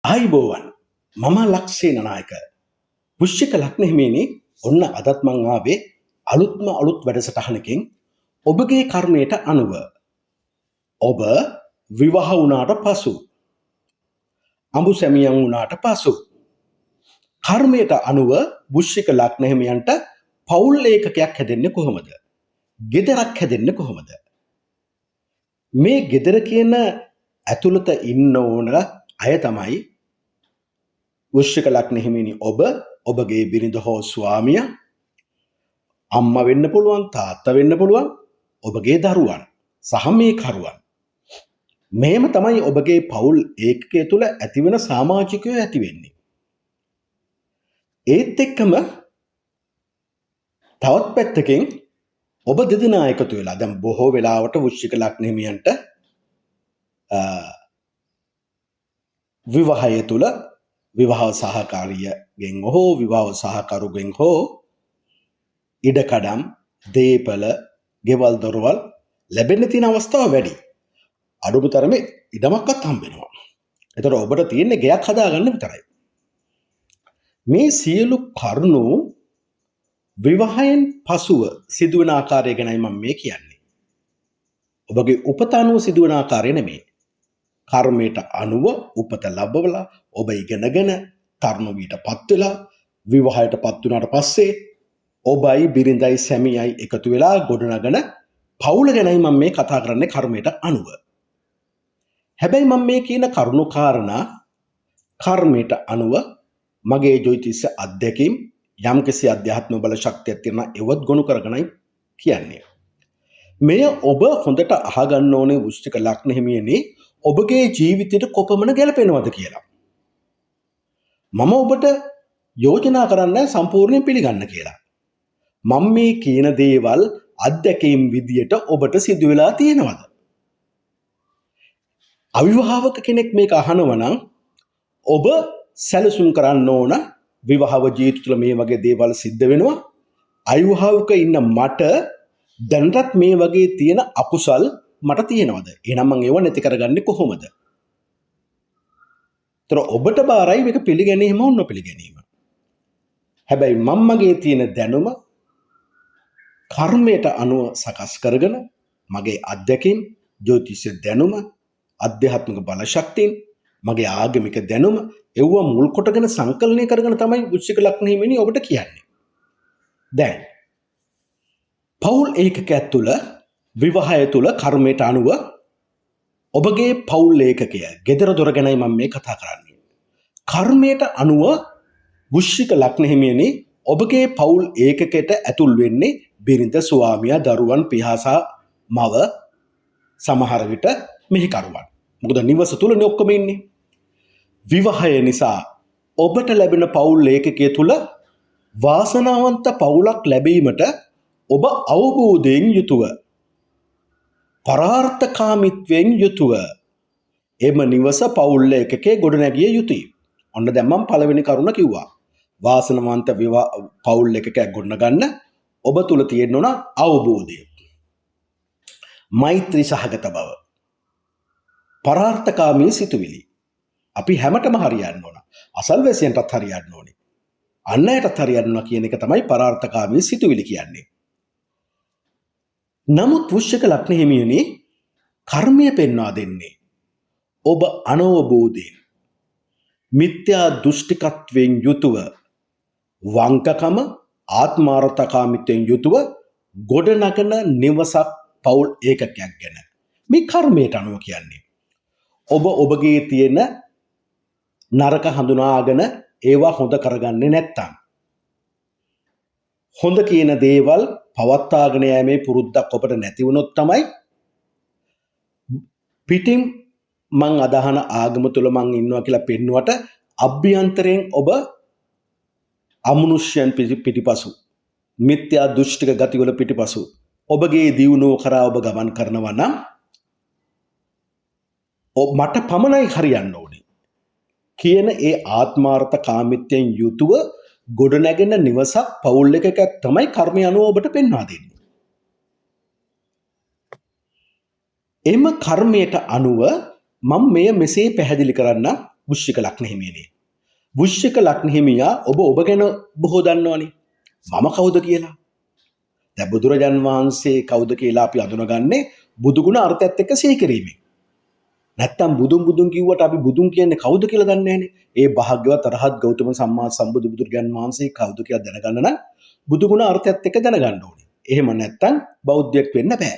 ආයිබෝවන් මම ලක්ෂේන නායක පුෂ්‍යක ලග්න හිමියනි ඔන්න අදත් මං ආවේ අලුත් වැඩසටහනකින් ඔබගේ කර්මයට අනුව ඔබ විවාහ වුණාට පසු අඹු සැමියන් වුණාට පසු කර්මයට අනුව පුෂ්‍යක ලග්න හිමියන්ට පෞල් ඒකකයක් හැදෙන්නේ කොහොමද? ගෙදරක් හැදෙන්නේ කොහොමද? මේ ගෙදර කියන ඇතුළත ඉන්න ඕන අය තමයි වෘශ්චික ලග්න හිමියනි ඔබගේ බිරිඳ හෝ ස්වාමියා, අම්මා වෙන්න පුළුවන්, තාත්තා වෙන්න පුළුවන්, ඔබගේ දරුවන් සහ මේ කරුවන්. මේම තමයි ඔබගේ පවුල් ඒකකය තුළ ඇතිවන සමාජිකයෝ ඇති වෙන්නේ. ඒත් එක්කම තවත් පැත්තකින් ඔබ දෙදෙනා එකතු වෙලා දැන් බොහෝ වෙලාවට වෘශ්චික ලග්න හිමියන්ට විවාහය තුළ විවාහ සහකාරියගෙන් හෝ විවාහ සහකරුගෙන් හෝ ඉඩකඩම්, දේපල, ගෙවල් දොරවල් ලැබෙන්න තියෙන අවස්ථාව වැඩි. අඩුම තරමේ ඉඩමක්වත් හම්බෙනවා. ඒතර ඔබට තියෙන්නේ ගෙයක් හදාගන්න විතරයි. මේ සියලු කරුණු විවාහයෙන් පසුව සිදුවන ආකාරය ගැනයි මම මේ කියන්නේ. ඔබගේ උපත අනුව සිදුවන ආකාරය නෙමෙයි. කර්මයට අනුව උපත ලැබවලා ඔබ ඉගෙනගෙන තරුණ වීටපත් වෙලා විවාහයටපත් වුණාට පස්සේ ඔබයි බිරිඳයි සැමියයි එකතු වෙලා ගොඩනගන පවුල ගැනයි මම මේ කතා කරන්නේ කර්මයට අනුව. හැබැයි මම මේ කියන කරුණු කාරණා කර්මයට අනුව මගේ ජ්‍යොතිෂ අධ්‍යක්ීම් යම්කිසි අධ්‍යාත්ම බල ශක්තියක් තියෙන ඒවත් ගොනු කරගෙනයි කියන්නේ. මෙය ඔබ හොඳට අහගන්න ඕනේ වෘශ්චික ලග්න හිමියනි ඔබගේ ජීවිතයට කොපමණ ගැලපෙනවද කියලා. මම ඔබට යෝජනා කරන්නේ සම්පූර්ණයෙන් පිළිගන්න කියලා. මම මේ කියන දේවල් අධ්‍යක්ීම් විදියට ඔබට සිදු වෙලා තියෙනවද? අවිවාහක කෙනෙක් මේක අහනවා නම් ඔබ සැලසුම් කරන්න ඕන විවාහව ජීවිතය තුළ මේ වගේ දේවල් සිද්ධ වෙනවා. අවිවාහක ඉන්න මට දැනටත් මේ වගේ තියෙන අකුසල් මට තියෙනවද? එහෙනම් මම ඒව නැති කරගන්නේ කොහොමද? ඒතර ඔබට බාරයි මේක පිළිගැනීම නොපිළිගැනීම. හැබැයි මගේ තියෙන දැනුම කර්මයට අනුව සකස් කරගෙන මගේ අධ්‍යක්ීම්, ජ්‍යොතිෂ දැනුම, අධ්‍යාත්මික බල ශක්තියින්, මගේ ආගමික දැනුම ඒව මුල් කොටගෙන සංකලනය කරගෙන තමයි වෘශ්චික ලග්න හිමියනි ඔබට කියන්නේ. දැන් පෞල් ඒකකයක් තුළ විවාහය තුළ කර්මයට අනුව ඔබගේ පෞල් ඒකකය ගෙදර දොර ගැනයි මම මේ කතා කරන්නේ. කර්මයට අනුව වෘශ්චික ලග්න හිමියනි ඔබගේ පෞල් ඒකකයට ඇතුල් වෙන්නේ බිරිඳ, ස්වාමියා, දරුවන්, පියාසා, මව, සමහර විට මෙහෙකරුවන්. මොකද නිවස තුලනේ ඔක්කොම ඉන්නේ. විවාහය නිසා ඔබට ලැබෙන පෞල් ඒකකය තුල වාසනාවන්ත පවුලක් ලැබීමට ඔබ අවබෝධයෙන් යුතුව පරාර්ථකාමීත්වයෙන් යුතුව එම නිවස පෞල් ඒකකයේ ගොඩනැගිය යුතුයි. ඔන්න දැන් මම පළවෙනි කරුණ කිව්වා. වාසනාවන්ත පෞල් ඒකකයක් ගොඩනගන්න ඔබ තුල තියෙන්න ඕන අවබෝධය. මෛත්‍රී සහගත බව. පරාර්ථකාමී සිතුවිලි. අපි හැමතෙම හරියන්න ඕන. අසල්වැසියන්ටත් හරියන්න ඕනේ. අන් අයටත් හරියන්න ඕන කියන එක තමයි පරාර්ථකාමී සිතුවිලි කියන්නේ. නමුත් වෘශ්චික ලග්න හිමියනි කර්මය පෙන්වා දෙන්නේ ඔබ අනවබෝධයෙන් මිත්‍යා දෘෂ්ටිකත්වයෙන් යුතුව වංකකම ආත්මාර්ථකාමීත්වයෙන් යුතුව ගොඩනගන නිවසක් පෞල් ඒකකයක් ගැන මේ කර්මයට අනුව කියන්නේ. ඔබ ඔබගේ තියෙන නරක හඳුනාගෙන ඒවා හොඳ කරගන්නේ නැත්තම් හොඳ කියන දේවල් පවත්වාගෙන යෑමේ පුරුද්දක් ඔබට නැති වුණොත් තමයි පිටින් මං අදහන ආගම තුල මං ඉන්නවා කියලා පෙන්නුවට අභ්‍යන්තරයෙන් ඔබ අමනුෂ්‍යයන් පිටිපසු මිත්‍යා දෘෂ්ටික ගතිවල පිටිපසු ඔබගේ දියුණුව කරා ඔබ ගමන් කරනවා නම් මට පමණයි හරියන්න ඕනේ කියන ඒ ආත්මාර්ථකාමීත්වයෙන් යුතුව ගොඩනැගෙන නිවසක් පෞල් එකක තමයි කර්මය අනුව ඔබට පෙන්වා දෙන්නේ. එම කර්මයට අනුව මම මෙය මෙසේ පැහැදිලි කරන්න වෘශ්චික ලග්න හිමියනේ. වෘශ්චික ලග්න හිමියා ඔබ ගැන බොහෝ දන්නවනේ. මම කවුද කියලා. දැන් බුදුරජාන් වහන්සේ කවුද කියලා අපි අඳුනගන්නේ බුදු ගුණ අර්ථයත් එක්ක සිහි කිරීමෙන්. නැත්තම් බුදුන් කිව්වට අපි බුදුන් කියන්නේ කවුද කියලා දන්නේ නැහනේ. ඒ භාග්‍යවත් අරහත් ගෞතම සම්මා සම්බුදු බුදුරජාන් වහන්සේ කවුද කියලා දැනගන්න නම් බුදු ගුණ අර්ථයත් එක්ක දැනගන්න ඕනේ. එහෙම නැත්තම් බෞද්ධයෙක් වෙන්න බෑ.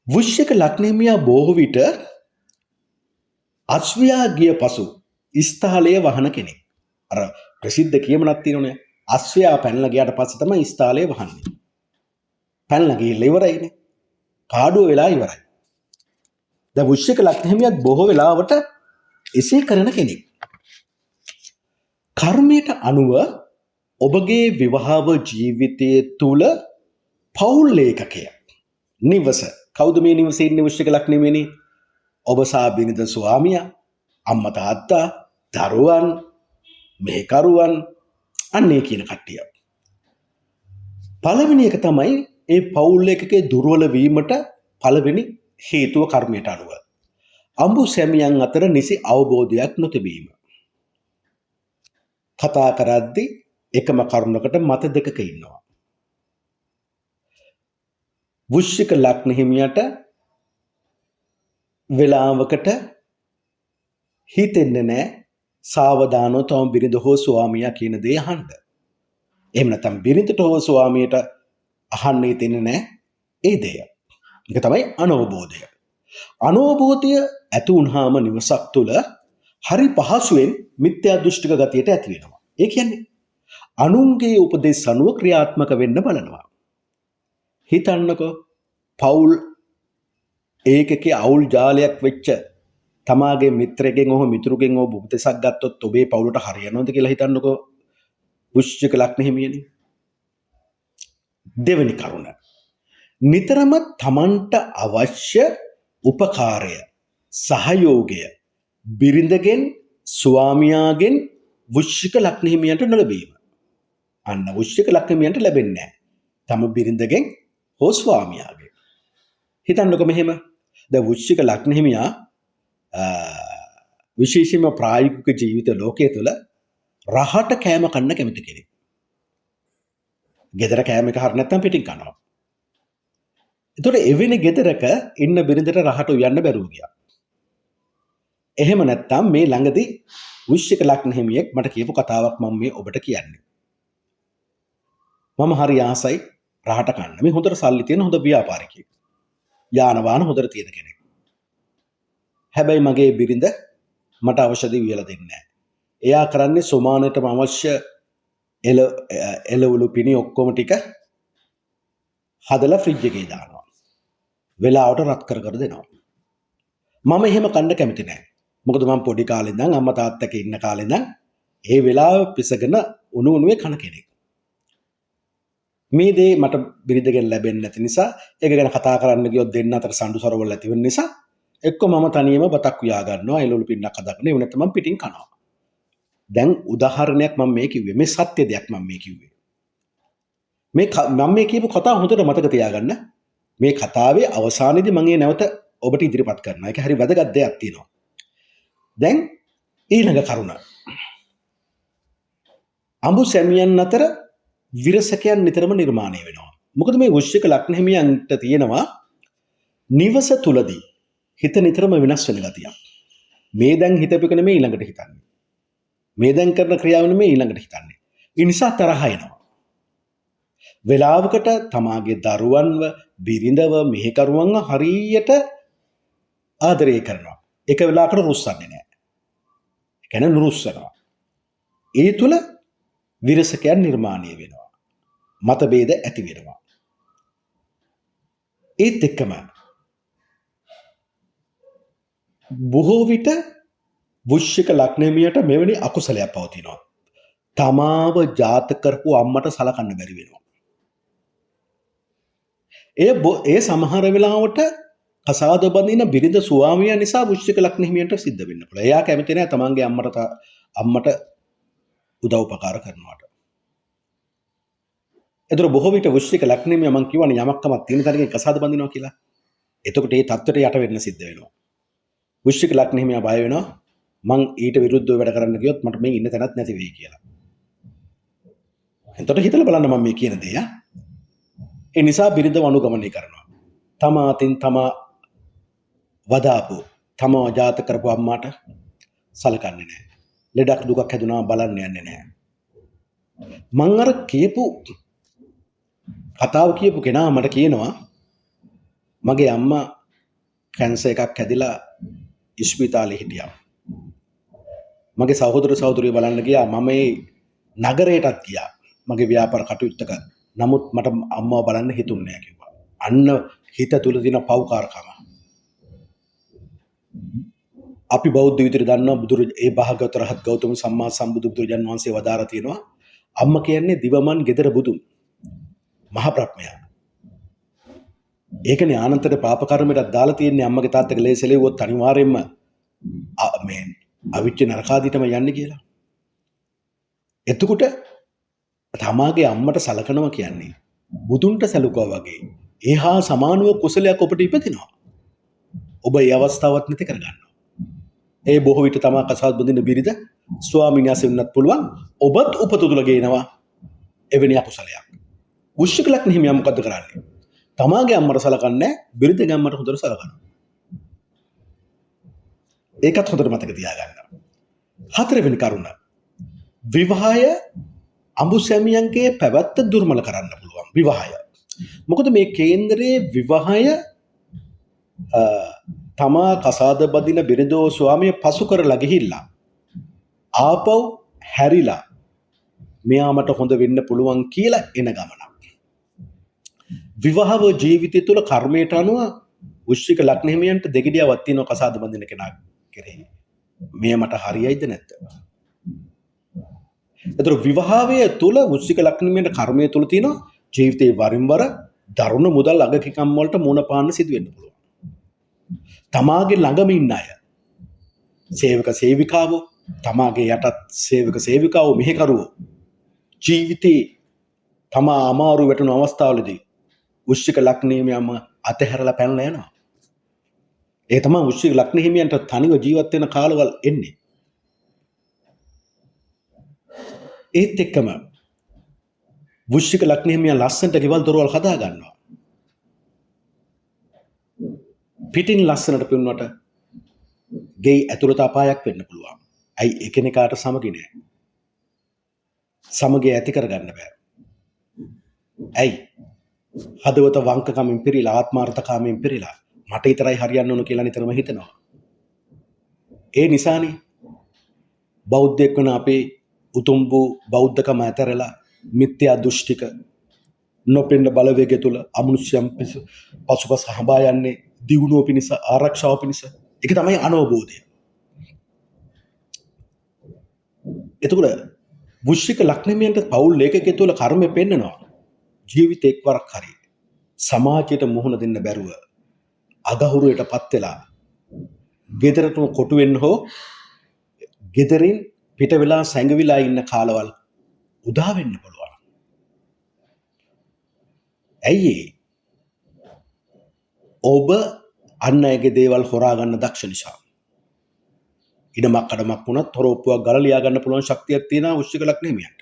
වෘශ්චික ලග්න හිමියා බොහෝ විට අශ්වයා ගිය පසු ස්ථාලය වහන කෙනෙක්. අර ප්‍රසිද්ධ කියමනක් තියෙනනේ. අශ්වයා පැනලා ගියාට පස්සේ තමයි ස්ථාලය වහන්නේ. පැනලා ගිහලා ඉවරයිනේ. පාඩුව වෙලා ඉවරයි. දැන් වෘශ්චික ලග්න හිමියත් බොහෝ වෙලාවට එසේ කරන කෙනෙක්. කර්මයට අනුව ඔබගේ විවාහ ජීවිතයේ තුල පෞල් ලේඛකය නිවස කවුද මේ නිවසේ ඉන්නේ වෘශ්චික ලග්න හිමියනේ? ඔබ සහ බිරිඳ ස්වාමියා, අම්මා තාත්තා, දරුවන්, මෙහෙකරුවන් අන්නේ කියන කට්ටිය. පළවෙනි එක තමයි ඒ පෞල් ලේඛකයේ දුර්වල වීමට පළවෙනි හේතුව කර්මයට අනුව. අඹු සැමියන් අතර නිසි අවබෝධයක් නොතිබීම. කතා කරද්දී එකම කරුණකට මත දෙකක ඉන්නවා. වෘශ්චික ලග්න හිමියට වෙලාවකට හිතෙන්නේ නැහැ සාවධානව තම බිරිඳ හෝ ස්වාමියා කියන දේ අහන්න. එහෙම නැත්නම් බිරිඳට හෝ ස්වාමියට අහන්න හිතෙන්නේ නැහැ ඒ දේ. ඒක තමයි අනවබෝධය. අනවබෝධය ඇති වුනහම නිවසක් තුළ හරි පහසුවෙන් මිත්‍යා දෘෂ්ටික ගතියට ඇති වෙනවා. ඒ කියන්නේ අනුන්ගේ උපදේශ අනුව ක්‍රියාත්මක වෙන්න බලනවා. හිතන්නකෝ පෞල් ඒකකේ අවුල් ජාලයක් වෙච්ච තමාගේ මිත්‍රයෙක්ගෙන් හෝ මිතුරුගෙන් හෝ උපදේශක් ගත්තොත් ඔබේ පවුලට හරියනවද කියලා හිතන්නකෝ වෘශ්චික ලග්න හිමියනේ. දෙවෙනි කරුණ නිතරම තමන්ට අවශ්‍ය උපකාරය සහයෝගය බිරිඳගෙන් ස්වාමියාගෙන් වෘශ්චික ලග්න හිමියන්ට නොලැබීම. අන්න වෘශ්චික ලග්න හිමියන්ට ලැබෙන්නේ නැහැ. තම බිරිඳගෙන් හෝ ස්වාමියාගෙන්. හිතන්නකො මෙහෙම. දැන් වෘශ්චික ලග්න හිමියා විශේෂයෙන්ම ප්‍රායෝගික ජීවිත ලෝකයේ තුල රහට කෑම කන්න කැමති කෙනෙක්. ගෙදර කෑම එක හරිය නැත්නම් පිටින් කනවා. ඒතකොට එවැනි ගෙදරක ඉන්න බිරිඳට රහට උයන්න බැරුව ගියා. එහෙම නැත්නම් මේ ළඟදී වෘශ්චික ලග්න හිමියෙක් මට කියපු කතාවක් මම මේ ඔබට කියන්නේ. මම හරි ආසයි රහට කන්න. මේ හොඳට සල්ලි තියෙන හොඳ ව්‍යාපාරිකයෙක්. යාන වාහන හොඳට තියෙන කෙනෙක්. හැබැයි මගේ බිරිඳ මට අවශ්‍ය දේ වියලා දෙන්නේ නැහැ. එයා කරන්නේ සෝමානටම අවශ්‍ය එළවලු පිණි ඔක්කොම ටික හදලා ෆ්‍රිජ් එකේ දානවා. වෙලාවට රත් කර දෙනවා. මම එහෙම කන්න කැමති නැහැ. මොකද මම පොඩි කාලේ ඉඳන් අම්මා තාත්තා එක්ක ඉන්න කාලේ ඉඳන් ඒ වෙලාව පිසගෙන උණුවේ කන කෙනෙක්. මේ දේ මට බිරිඳගෙන් ලැබෙන්නේ නැති නිසා ඒක ගැන කතා කරන්න ගියොත් දෙන්න අතර සම්ඩු සරවල් ඇති වෙන නිසා එක්ක මම තනියම බතක් උයා ගන්නවා එළවලු පින්නක් හදාගෙන ඒ නැත්නම් මම පිටින් කනවා. දැන් උදාහරණයක් මම මේ කිව්වේ මේ සත්‍ය දෙයක් මම මේ කිව්වේ. මම මේ කියපු කතාව හොඳට මතක තියාගන්න. මේ කතාවේ අවසානයේදී මම නැවත ඔබට ඉදිරිපත් කරනවා. ඒක හරි වැදගත් දෙයක් තියෙනවා. දැන් ඊළඟ කරුණ. අඹු සැමියන් අතර විරසකයන් නිතරම නිර්මාණය වෙනවා. මොකද මේ වෘශ්චික ලග්න හිමියන්ට තියෙනවා නිවස තුලදී හිත නිතරම වෙනස් වෙන ගතියක්. මේ දැන් හිතපෙක නෙමෙයි ඊළඟට හිතන්නේ. මේ දැන් කරන ක්‍රියාව නෙමෙයි ඊළඟට හිතන්නේ. ඒ නිසා තරහ එනවා. වෙලාවකට තමාගේ දරුවන්ව, බිරිඳව, මෙහෙකරුවන්ව හරියට ආදරය කරනවා. එක වෙලාවකට රුස්සන්නේ නැහැ. ඒ කියන්නේ නුරුස්සනවා. ඒ තුල විරසකයන් නිර්මාණය වෙනවා. මතභේද ඇති වෙනවා. ඒත් එක්කම බොහෝ විට වෘශ්චික ලග්න හිමියට මෙවැනි අකුසලයක් පවතිනවා. තමාව ජාතක කරපු අම්මට සලකන්න බැරි වෙනවා. ඒ සමහර වෙලාවට කසාද බඳින බිරිඳ ස්වාමියා නිසා වෘශ්චික ලග්න හිමියන්ට සිද්ධ වෙන්න පුළුවන්. එයා කැමති නැහැ තමන්ගේ අම්මට උදව් උපකාර කරනවට. ඒතර බොහෝ විට වෘශ්චික ලග්න හිමියා මම කියවනේ යමක්කමක් තියෙන තරගේ කසාද බඳිනවා කියලා. එතකොට ඒ தත්ත්වයට යට වෙන්න සිද්ධ වෙනවා. වෘශ්චික ලග්න හිමියා බය වෙනවා මං ඊට විරුද්ධව වැඩ කරන්න ගියොත් මට මේ ඉන්න තැනක් නැති වෙයි කියලා. එතකොට හිතලා බලන්න මම මේ කියන දේ. ඒ නිසා බිරිඳව අනුගමනය කරනවා. තමා අතින් තමා වදාපු තමා ජාත කරපු අම්මාට සලකන්නේ නැහැ. ලෙඩක් දුකක් හැදුනා බලන්න යන්නේ නැහැ. මං අර කියපු කතාව කියපු කෙනා මට කියනවා මගේ අම්මා කැන්සර් එකක් හැදිලා ඉස්පිතාලේ හිටියා. මගේ සහෝදර සහෝදරියෝ බලන්න ගියා. මම ඒ නගරයටත් ගියා. මගේ ව්‍යාපාර කටයුත්තක. නමුත් මට අම්මව බලන්න හිතුන්නේ නැහැ කිව්වා. අන්න හිත තුල තියෙන පෞකාරකම. අපි බෞද්ධ විදිහට දන්නවා ඒ භාග්‍යවතුන් රහත් ගෞතම සම්මා සම්බුදු බුදුරජාණන් වහන්සේ වදාරා තියෙනවා. අම්මා කියන්නේ දිවමන් ගෙදර බුදුන්. මහ ප්‍රඥා. ඒකනේ ආනන්තර පාප කර්මයටත් දාලා තියෙන්නේ අම්මගේ තාත්තගේ ලේසෙලෙව්වොත් අනිවාර්යයෙන්ම මේ අවිච්ච නරකාදීටම යන්නේ කියලා. එතකොට තමාගේ අම්මට සලකනවා කියන්නේ බුදුන්ට සැලකුවා වගේ ඒහා සමානව කුසලයක් ඔබට ඉපදිනවා. ඔබ ඒ අවස්ථාවත් නැති කරගන්නවා. ඒ බොහෝ විට තමා කසාද බඳින බිරිඳ ස්වාමීන් වහන්සේ වෙන්නත් පුළුවන්. ඔබත් උපත තුල ගේනවා එවැනි අකුසලයක්. වෘශ්චික ලග්න හිමියා මොකද්ද කරන්නේ? තමාගේ අම්මට සලකන්නේ බිරිඳගේ අම්මට හොඳට සලකනවා. ඒකත් හොඳට මතක තියාගන්න. හතරවෙනි කරුණ විවාහය අඹු සැමියන්ගේ පැවැත්ත දුර්මල කරන්න පුළුවන්. විවාහය. මොකද මේ කේන්දරයේ විවාහය තමා කසාද බදින බිරිඳෝ ස්වාමිය පසු කරලා ගිහිල්ලා ආපහු හැරිලා මෙයා මට හොඳ වෙන්න පුළුවන් කියලා එන ගමනක්. විවාහව ජීවිතය තුළ කර්මයට අනුව වෘශ්චික ලග්න හිමියන්ට දෙගිඩියාවක් තියෙනවා කසාද බඳින කෙනා කෙරෙහි. මෙය මට හරියයිද නැද්ද? ඒතර විවාහය තුළ වෘශ්චික ලග්න හිමියන්ට කර්මය තුළ තියෙනවා ජීවිතේ වරින් වර දරුණු මුදල් අගකිකම් වලට මුණ පාන්න සිදු වෙන්න පුළුවන්. තමාගේ ළඟම ඉන්න අය සේවක සේවිකාවෝ තමාගේ යටත් සේවක සේවිකාවෝ මෙහෙකරුවෝ ජීවිතේ තමා අමාරු වැටෙන අවස්ථාවලදී වෘශ්චික ලග්න හිමියන්ම අතහැරලා පැනලා යනවා. ඒ තමයි වෘශ්චික ලග්න හිමියන්ට තනිව ජීවත් වෙන කාලවල එන්නේ. ඒත් එක්කම වෘශ්චික ලග්න හිමියන් ලස්සනට ගෙවල් දොරවල් හදා ගන්නවා. පිටින් ලස්සනට පෙනුනට ගේ ඇතුළත අපායක් වෙන්න පුළුවන්. ඇයි එකිනෙකාට සමගි නෑ. සමගිය ඇති කරගන්න බෑ. ඇයි හදවත වංකකමින් පිරීලා ආත්මාර්ථකාමයෙන් පිරීලා මට විතරයි හරියන්න ඕන කියලා නිතරම හිතනවා. ඒ නිසානේ බෞද්ධයෙක් වන අපේ උතුම් වූ බෞද්ධකම ඇතරලා මිත්‍යා දෘෂ්ටික නොපෙන්න බලවේගය තුල අමනුෂ්‍යම් පසුපස හඹා යන්නේ දියුණුව පිණිස ආරක්ෂාව පිණිස. ඒක තමයි අනවබෝධය. එතකොට වෘශ්චික ලග්න හිමියන්ට පෞල් ලේඛකයේ තුල කර්මය පෙන්නනවා. ජීවිතේ එක්වරක් හරි සමාජයට මුහුණ දෙන්න බැරුව අගහුරුවටපත් වෙලා ගෙදරටම කොටු වෙන්න හෝ ගෙදරින් පිට වෙලා සැඟවිලා ඉන්න කාලවල් උදා වෙන්න පුළුවන්. ඇයි ඔබ අන් අයගේ දේවල් හොරා ගන්න දක්ෂ නිසා. ඉඩමක් කඩමක් වුණත් හොරොප්පුවක් ගල ලියා ගන්න පුළුවන් ශක්තියක් තියෙනවා වෘශ්චික ලග්න හිමියන්ට.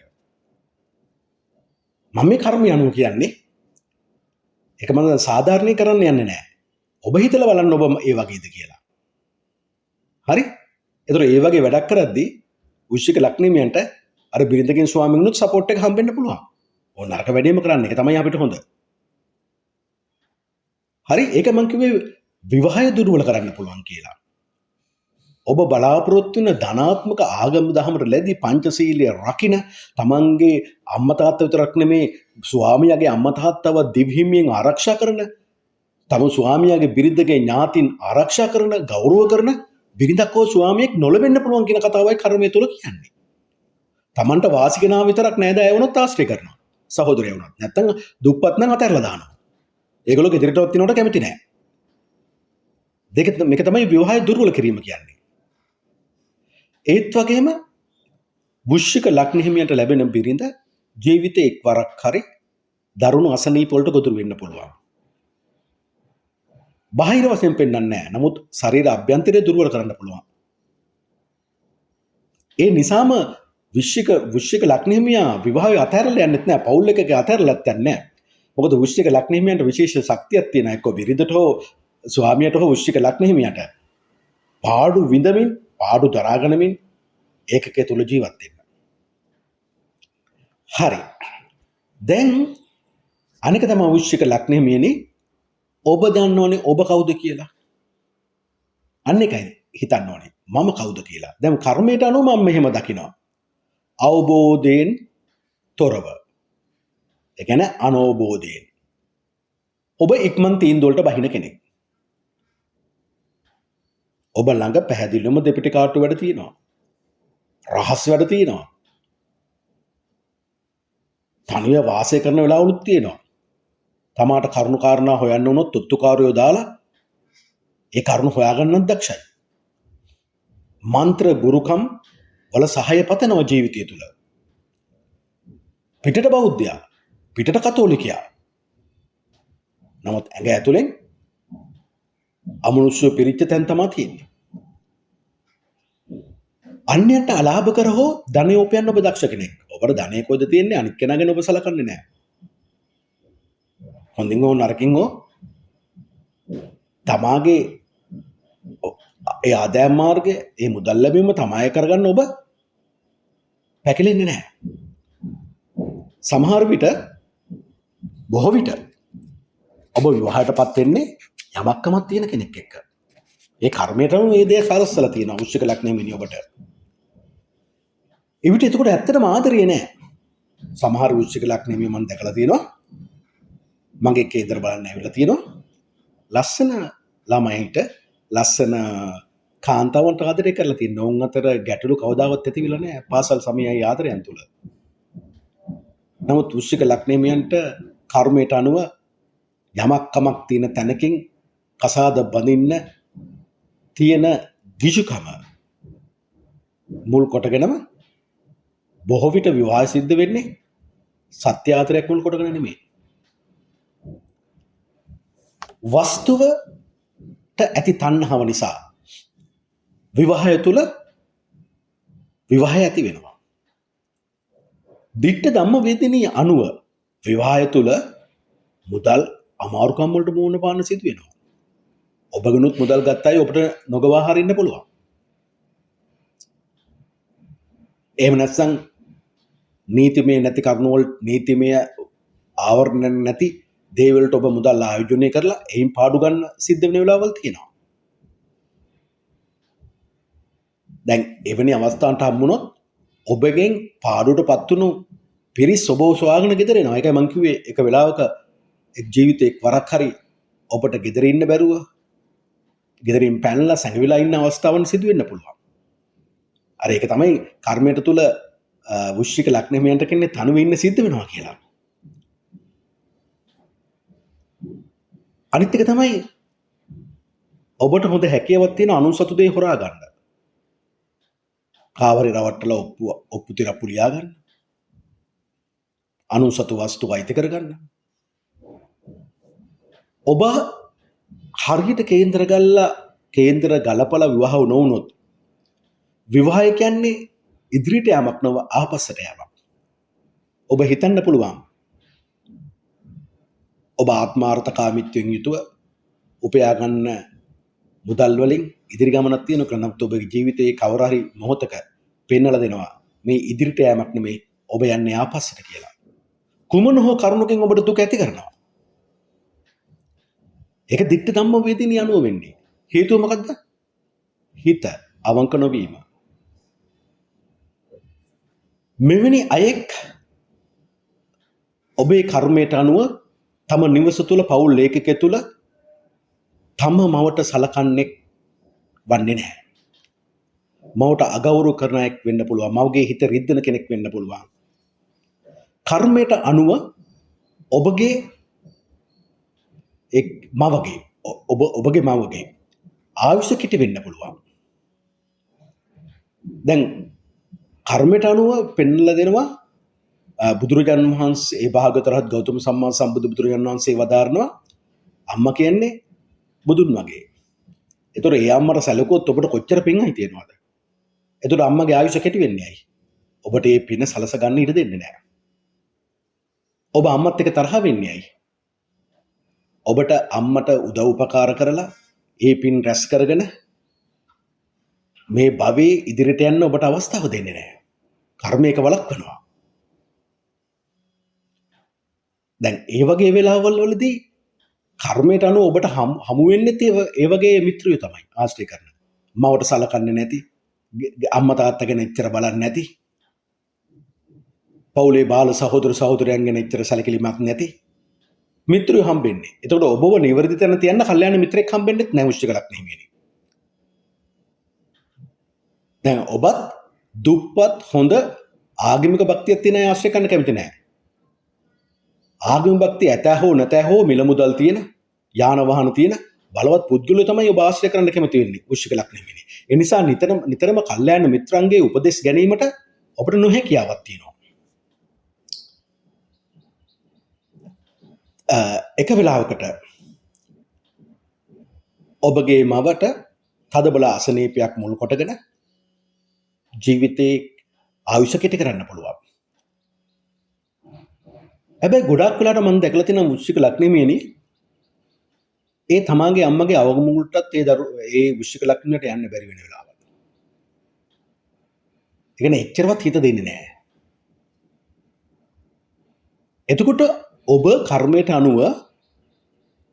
මම මේ කර්මය අනුව කියන්නේ ඒක මම සාධාරණීකරන්න යන්නේ නැහැ. ඔබ හිතලා බලන්න ඔබ ඒ වගේද කියලා. හරි? ඒතර ඒ වගේ වැඩක් කරද්දී වෘශ්චික ලග්න හිමියන්ට අර බිරිඳකින් ස්වාමීන්නුත් සපෝට් එක හම්බෙන්න පුළුවන්. ඕන නරක වැඩේම කරන්න. ඒක තමයි අපිට හොඳ. හරි? ඒක මම කිව්වේ විවාහය දුර්වල කරන්න පුළුවන් කියලා. ඔබ බලාපොරොත්තු වෙන ධනාත්මක ආගම දහමට ලැබී පංචශීලයේ රකින්න තමන්ගේ අම්මා තාත්තා විතරක් නෙමේ ස්වාමියාගේ අම්මා තාත්තව දිව්හිමියෙන් ආරක්ෂා කරන තම ස්වාමියාගේ බිරිඳගේ ඥාතින් ආරක්ෂා කරන ගෞරව කරන බිරිඳක් හෝ ස්වාමියෙක් නොලබෙන්න පුළුවන් කියන කතාවයි කර්මය තුල කියන්නේ. තමන්ට වාසි කෙනා විතරක් නෑද අය වුණත් ආශ්‍රය කරනවා. සහෝදරයෝ වුණත් නැත්තම් දුප්පත් නම් අතහැරලා දානවා. ඒගොල්ලෝ ගෙදරටවත් තිනවට කැමති නෑ. මේක තමයි විවාහය දුර්වල කිරීම කියන්නේ. ඒත් වගේම වෘශ්චික ලග්න හිමියන්ට ලැබෙන බිරිඳ ජීවිතේ එක්වරක් හරි දරුණු අසනීප වලට ගොදුරු වෙන්න පුළුවන්. බාහිර වශයෙන් පෙන්වන්නේ නැහැ. නමුත් ශරීර අභ්‍යන්තරය දුර්වල කරන්න පුළුවන්. ඒ නිසාම වෘශ්චික ලග්න හිමියා විවාහය අතහැරලා යන්නෙත් නැහැ. පවුල් එකක අතහැරලත් යන්නේ නැහැ. මොකද වෘශ්චික ලග්න හිමියන්ට විශේෂ ශක්තියක් තියෙනවා. එක්ක බිරිඳට හෝ ස්වාමියාට හෝ වෘශ්චික ලග්න හිමියාට පාඩු විඳමින් පාඩු දරාගනමින් ඒකකයේ තුල ජීවත් වෙන්න. හරි. දැන් අනික තමයි වෘශ්චික ලග්න හිමියනේ ඔබ දන්නෝනේ ඔබ කවුද කියලා. අන්න එකයි හිතන්න ඕනේ. මම කවුද කියලා. දැන් කර්මයට අනුව මම මෙහෙම දකිනවා. අවබෝධයෙන් තොරව. ඒ කියන්නේ අනවබෝධයෙන්. ඔබ ඉක්මන් තීන්දුවලට බහින කෙනෙක්. ඔබ ළඟ පැහැදිලිවම දෙපිටි කාටු වැඩ තියෙනවා. රහස් වැඩ තියෙනවා. තනිව වාසය කරන වෙලාවලුත් තියෙනවා. තමාට කරුණු කාරණා හොයන්න වුණොත් තුත්තුකාරයෝ දාලා ඒ කරුණු හොයාගන්නත් දක්ෂයි. මන්ත්‍ර ගුරුකම් වල සහාය පතනවා ජීවිතය තුළ. පිටට බෞද්ධයා, පිටට කතෝලිකයා. නමුත් ඇඟ ඇතුලෙන් අමනුෂ්‍ය පිරිච්ච තැන් තමයි තියෙන්නේ. අන්‍යයන්ට අලාභ කර හෝ ධනය උපයන්න ඔබ දක්ෂ කෙනෙක්. ඔබට ධනය කොහෙද තියෙන්නේ අනිත් කෙනා ගැන ඔබ සලකන්නේ නැහැ. හොඳින් හෝ නරකින් හෝ තමාගේ ඒ ආදායම් මාර්ගය, ඒ මුදල් ලැබීම තමයි කරගන්න ඔබ පැකිලෙන්නේ නැහැ. සමහර විට බොහෝ විට ඔබ විවාහයටපත් වෙන්නේ යමක්කමක් තියෙන කෙනෙක් එක්ක. ඒ කර්මයටම මේ දේ සලස්සලා තියෙනවා වෘශ්චික ලග්නෙ මිනිහ ඔබට. ඒ විට එතකොට ඇත්තටම ආදරේ නැහැ. සමහර වෘශ්චික ලග්නෙ මිනිහ මම දැකලා තියෙනවා. මගේ කේන්දර බලන්න ඇවිල්ලා තියෙනවා. ලස්සන ළමයින්ට ලස්සන කාන්තාවන්ට ආදරය කරලා තියෙනවා. උන් අතර ගැටලු කවදාවත් ඇතිවිලා නැහැ පාසල් සමයයි ආදරයන් තුල. නමුත් වෘශ්චික ලග්නෙ මිනිහන්ට කර්මයට අනුව යමක් කමක් තියෙන තැනකින් කසාද බඳින්න තියෙන ගිජුකම මුල් කොටගෙනම බොහෝ විට විවාහ සිද්ධ වෙන්නේ සත්‍ය ආදරයක් මුල් කොටගෙන නෙමෙයි. වස්තුවට ඇති තණ්හාව නිසා විවාහය තුල විවාහය ඇති වෙනවා. දිට්ඨ ධම්ම වේදිනිය අනුව විවාහය තුල මුදල් අමාරුකම් වලට මුහුණ පාන්න සිදු වෙනවා. ඔබගෙනුත් මුදල් ගත්ත අය ඔබට නොගවා හරින්න පුළුවන්. එහෙම නැත්නම් නීතිමය නැති කරුණු වල නීතිමය ආවරණ නැති දේවල්ට ඔබ මුදල් ආයෝජනය කරලා එයින් පාඩු ගන්න සිද්ධ වෙන වෙලාවල් තියෙනවා. දැන් එවැනි අවස්ථාවන්ට හම්බුනොත් ඔබගෙන් පාඩුවටපත් වුණු පිරිස් ඔබ සොයාගෙන ගෙදර එනවා. ඒකයි මම කිව්වේ එක වෙලාවක එක් ජීවිතේ වරක් හරි ඔබට ගෙදර ඉන්න බැරුව ගෙදරින් පැනලා සැඟවිලා ඉන්න අවස්ථාවන් සිදු වෙන්න පුළුවන්. අර ඒක තමයි කර්මයට තුල වෘශ්චික ලග්න හිමියන්ට කියන්නේ තනුවේ ඉන්න සිද්ධ වෙනවා කියලා. අනිත් එක තමයි ඔබට හොඳ හැකියාවක් තියෙන අනුසතු දේ හොරා ගන්න. කාවරේ රවට්ටලා ඔප්පු තිරප්පු ලියා ගන්න. අනුසතු වස්තු අයිති කර ගන්න. ඔබ හරියට කේන්දර ගලපලා විවාහ නොවුනොත් විවාහය කියන්නේ ඉදිරියට යamak නොව ආපස්සට යamak. ඔබ හිතන්න පුළුවන් ඔබ ආත්මාර්ථකාමීත්වයෙන් යුතුව උපයා ගන්න මුදල් වලින් ඉදිරි ගමනක් තියෙන කෙනෙකුට ඔබගේ ජීවිතයේ කවර හරි මොහොතක පෙන්වලා දෙනවා මේ ඉදිරියට යamak නෙමේ ඔබ යන්නේ ආපස්සට කියලා. කුමන හෝ කරුණකින් ඔබට දුක ඇති කරනවා. ඒක දිට්ඨ ධම්ම වේදිනිය අනුව වෙන්නේ. හේතුව මොකද්ද? හිත අවංක නොවීම. මෙවැනි අයෙක් ඔබේ කර්මයට අනුව තම නිවස තුල පවුල් ලේඛකය තුල තම මවට සලකන්නේ වන්නේ නැහැ. මවට අගෞරව කරන අයෙක් වෙන්න පුළුවන්. මවගේ හිත රිද්දන කෙනෙක් වෙන්න පුළුවන්. කර්මයට අනුව ඔබගේ ඔබගේ මවගේ ආයුෂ කිටි වෙන්න පුළුවන්. දැන් කර්මයට අනුව පෙන්වලා දෙනවා බුදුරජාණන් වහන්සේ ඒ භාග්‍යවතුන් ගෞතම සම්මා සම්බුදු බුදුරජාණන් වහන්සේ වදාරනවා අම්මා කියන්නේ බුදුන් වගේ. ඒතොර ඒ අම්මට සැලකුවොත් ඔබට කොච්චර පින්යි තියෙනවද? ඒතොර අම්මගේ ආයුෂ කෙටි වෙන්නේ ඇයි? ඔබට ඒ පින සලස ගන්න ඉඩ දෙන්නේ නැහැ. ඔබ අම්මත් එක්ක තරහ වෙන්නේ ඇයි? ඔබට අම්මට උදව් උපකාර කරලා ඒ පින් රැස් කරගෙන මේ භවයේ ඉදිරියට යන්න ඔබට අවස්ථාව දෙන්නේ නැහැ. කර්මයක වළක්වනවා. දැන් ඒ වගේ වෙලාවල් වලදී කර්මයට අනුව ඔබට හමු වෙන්නෙත් ඒ වගේ මිත්‍රයෝ තමයි ආශ්‍රය කරන. මවට සලකන්නේ නැති, අම්මා තාත්තා ගැන එච්චර බලන්නේ නැති, පවුලේ බාල සහෝදර සහෝදරයන් ගැන එච්චර සැලකිලිමත් නැති මිත්‍රයෝ හම්බෙන්නේ. එතකොට ඔබව නිවැරදි තැන තියන්න කල්යාණ මිත්‍රෙක් හම්බෙන්නෙත් නැහැ වෘශ්චික ලග්නෙහිමියනි. දැන් ඔබත් දුප්පත් හොඳ ආගමික භක්තියක් තියෙන අය ආශ්‍රය කරන්න කැමති නැහැ. ආගමික භක්තිය ඇත හෝ නැත හෝ මිල මුදල් තියෙන, යාන වාහන තියෙන බලවත් පුද්ගලයෝ තමයි ඔබ ආශ්‍රය කරන්න කැමති වෙන්නේ වෘශ්චික ලග්නෙහිමියනි. ඒ නිසා නිතරම කල්යාණ මිත්‍රන්ගේ උපදෙස් ගැනීමට ඔබට නොහැකියාවක් තියෙනවා. එක වෙලාවකට ඔබගේ මවට තදබල අසනීපයක් මුල් කොටගෙන ජීවිතේ ආයුෂ කෙටි කරන්න පුළුවන්. හැබැයි ගොඩාක් වෙලාට මම දැකලා තියෙන වෘශ්චික ලග්නෙහිමියනි ඒ තමාගේ අම්මගේ අවගමුලටත් ඒ වෘශ්චික ලග්නෙට යන්න බැරි වෙන වෙලාවල්. ඒ කියන්නේ එච්චරවත් හිත දෙන්නේ නැහැ. එතකොට ඔබ කර්මයට අනුව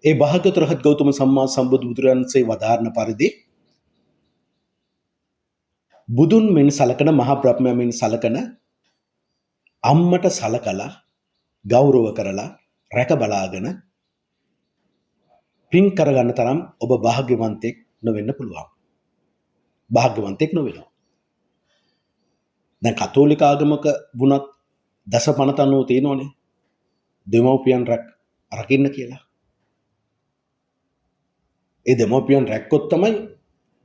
ඒ භාග්‍යවතුන් රහත් ගෞතම සම්මා සම්බුදු බුදුරන්සේ වදාරන පරිදි බුදුන් මෙන් සලකන මහ බ්‍රහ්මයා මෙන් සලකන අම්මට සලකලා ගෞරව කරලා රැක බලාගෙන පින් කරගන්න තරම් ඔබ භාග්‍යවන්තෙක් නොවෙන්න පුළුවන්. භාග්‍යවන්තෙක් නොවෙනවා. දැන් කතෝලික ආගමක වුණත් දසපනත අනුව තියෙනවනේ දෙමව්පියන් රකින්න කියලා. ඒ දෙමව්පියන් රැක්කොත් තමයි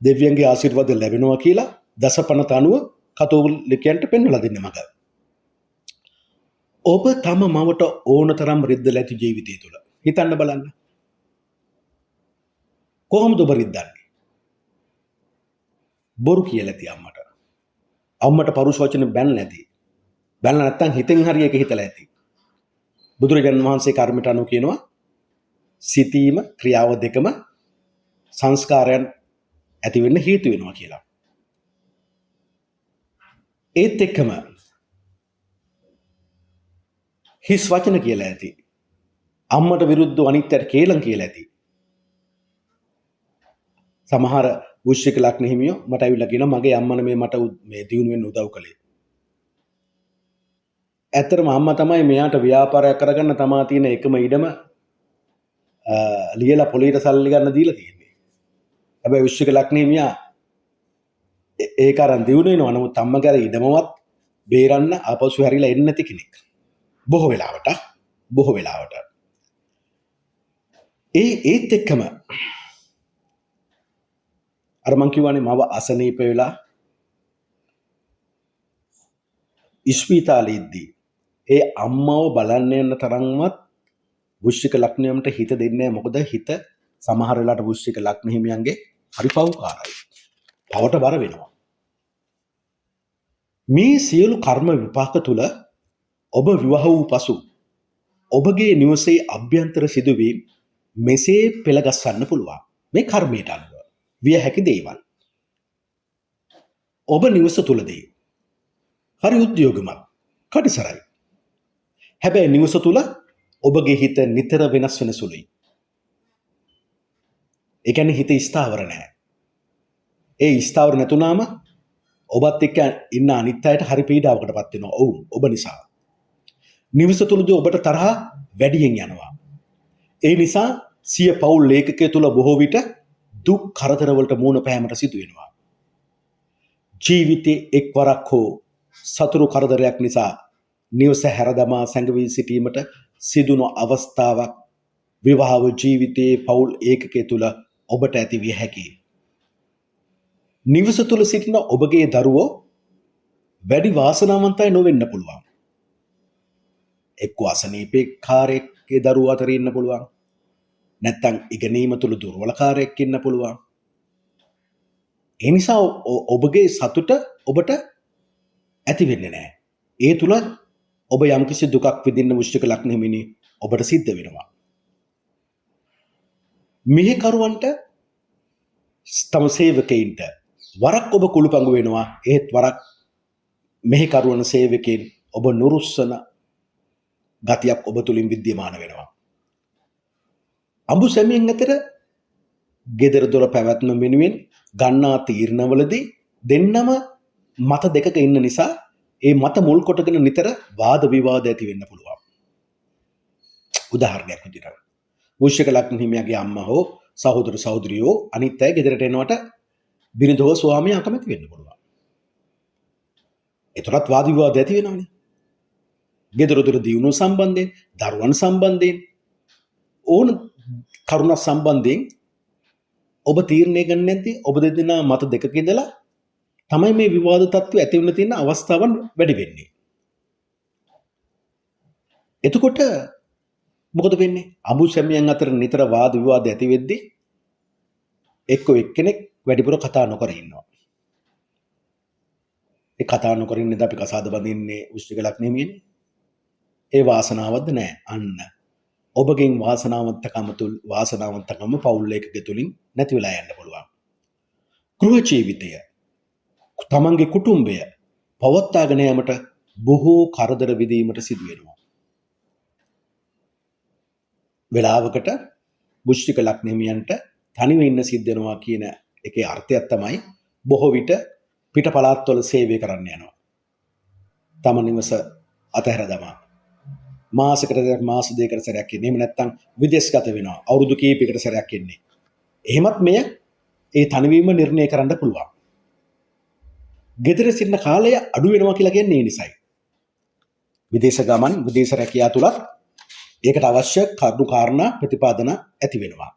දෙවියන්ගේ ආශිර්වාද ලැබෙනවා කියලා දසපනත අනුව කතෝලිකයන්ට පෙන්වලා දෙන්නේ මග. ඔබ තම මවට ඕන තරම් රිද්දලා ඇති ජීවිතය තුළ හිතන්න බලන්න. කොහොමද ඔබ රිද්දන්නේ? බොරු කියලා ඇති අම්මට. අම්මට පරුෂ වචන බැනලා නැති. බැනලා නැත්තම් හිතෙන් හරි එක හිතලා ඇති. බුදුරජාණන් වහන්සේ කර්මයට අනුව කියනවා සිතීම ක්‍රියාව දෙකම සංස්කාරයන් ඇති වෙන්න හේතු වෙනවා කියලා. ඒත් එක්කම හිස් වචන කියලා ඇති. අම්මට විරුද්ධව අනිත්‍යයට කේලම් කියලා ඇති. සමහර වෘශ්චික ලග්නෙහිමියෝ මට ඇවිල්ලා කියනවා මගේ අම්මා මේ මට මේ දියුණු වෙන්න උදව් කළේ. ඇත්තටම අම්මා තමයි මෙයාට ව්‍යාපාරයක් කරගන්න තමා තියෙන එකම ඉඩම ලියලා පොලියට සල්ලි ගන්න දීලා තියෙන්නේ. හැබැයි වෘශ්චික ලග්නෙහිමියා ඒක අරන් දියුණු වෙනවා. නමුත් අම්මගේ අර ඉඩමවත් බේරන්න ආපසු හැරිලා එන්නේ නැති කෙනෙක්. බොහෝ වෙලාවට. ඒත් එක්කම අර මං කියවනේ මව අසනීප වෙලා ඉස්පිතාලෙදී ඒ අම්මව බලන්න යන තරම්වත් වෘශ්චික ලග්නයන්ට හිත දෙන්නේ නැහැ. මොකද හිත සමහර වෙලාවට වෘශ්චික ලග්නෙහිමියන්ගේ හරි පව්කාරයි. පවට බර වෙනවා. මේ සියලු කර්ම විපාක තුල ඔබ විවාහ වූ පසු ඔබගේ නිවසේ අභ්‍යන්තර සිදුවීම් මෙසේ පෙළගස්වන්න පුළුවන්. මේ කර්මයට අනුව විය හැකි දේවල්. ඔබ නිවස තුලදී හරි උද්‍යෝගමත් කඩිසරයි. හැබැයි නිවස තුල ඔබගේ හිත නිතර වෙනස් වෙන සුළුයි. ඒ කියන්නේ හිත ස්ථාවර නැහැ. ඒ ස්ථාවර නැතුණාම ඔබත් එක්ක ඉන්න අනිත් අයට හරි පීඩාවකටපත් වෙනවා. ඔව් ඔබ නිසා. නිවස තුලදී ඔබට තරහ වැඩියෙන් යනවා. ඒ නිසා සිය පවුල් ලේඛකය තුල බොහෝ විට දුක් කරදර වලට මුහුණ පෑමට සිදු වෙනවා. ජීවිතේ එක්වරක් හෝ සතුරු කරදරයක් නිසා නිවස හැරදමා සැඟවී සිටීමට සිදුණු අවස්ථාවක් විවාහ ජීවිතයේ පවුල් ඒකකය තුල ඔබට ඇති විය හැකියි. නිවස තුල සිටින ඔබගේ දරුවෝ වැඩි වාසනාවන්තයි නොවෙන්න පුළුවන්. එක්ක අසනීපේ කාර්යයේ දරුවෝ අතර ඉන්න පුළුවන්. නැත්තම් ඉගෙනීම තුළ දුර්වලකාරයෙක් ඉන්න පුළුවන්. ඒ නිසා ඔබගේ සතුට ඔබට ඇති වෙන්නේ නැහැ. ඒ තුල ඔබ යම්කිසි දුකක් විඳින්න වෘශ්චික ලග්න හිමිනි ඔබට සිද්ධ වෙනවා. මෙහෙකරුවන්ට තම සේවකයින්ට වරක් ඔබ කුළුපඟු වෙනවා. ඒත් වරක් මෙහෙකරුවන් සේවකයන් ඔබ නුරුස්සන ගතියක් ඔබ තුලින් විද්‍යමාන වෙනවා. අඹු සැමියන් අතර ගෙදර දොර පැවැත්ම වෙනුවෙන් ගන්නා තීරණවලදී දෙන්නම මත දෙකක ඉන්න නිසා ඒ මත මුල් කොටගෙන නිතර වාද විවාද ඇති වෙන්න පුළුවන්. උදාහරණයක් විදිහට වෘශ්චික ලග්න හිමියාගේ අම්මා හෝ සහෝදර සහෝදරියෝ අනිත් අය ගෙදරට එනවට බිරිඳ හෝ ස්වාමියා අකමැති වෙන්න පුළුවන්. ඒතරත් වාද විවාද ඇති වෙනවනේ. ගෙදර දොර දියුණුව සම්බන්ධයෙන්, දරුවන් සම්බන්ධයෙන් ඕන කරුණ සම්බන්ධයෙන් ඔබ තීරණය ගන්න නැති ඔබ දෙදෙනා මත දෙකක ඉඳලා තමයි මේ විවාද තත්ත්වය ඇති වෙන්න තියෙන අවස්ථාවන් වැඩි වෙන්නේ. එතකොට මොකද වෙන්නේ? අඹු සැමියන් අතර නිතර වාද විවාද ඇති වෙද්දී එක්කෙනෙක් වැඩිපුර කතා නොකර ඉන්නවා. ඒ කතා නොකර ඉන්නේ අපි කසාද බඳින්නේ වෘශ්චික ලග්න හිමියනේ. ඒ වාසනාවක්ද නැහැ. අන්න ඔබගෙන් වාසනාවන්තකම පවුල් එකක තුලින් නැති වෙලා යන්න පුළුවන්. ගෘහ ජීවිතය තමන්ගේ කුටුම්බය පවත්වාගෙන යාමට බොහෝ කරදර විඳීමට සිදු වෙනවා. වෙලාවකට වෘශ්චික ලග්න හිමියන්ට තනිව ඉන්න සිද්ධ වෙනවා කියන එකේ අර්ථයක් තමයි බොහෝ විට පිට පළාත්වල සේවය කරන්න යනවා. තම නිවස අතහැර දමා මාසයකට මාස දෙකකට සැරයක් එන්නේ. එහෙම නැත්නම් විදේශගත වෙනවා. අවුරුදු කීපයකට සැරයක් එන්නේ. එහෙමත් මෙය ඒ තනිවීම නිර්ණය කරන්න පුළුවන්. ගෙදර සිටින කාලය අඩු වෙනවා කියලා කියන්නේ ඒ නිසයි. විදේශ ගමන්, විදේශ රැකියාව තුලත් ඒකට අවශ්‍ය කරුණු කාරණා ප්‍රතිපාදන ඇති වෙනවා.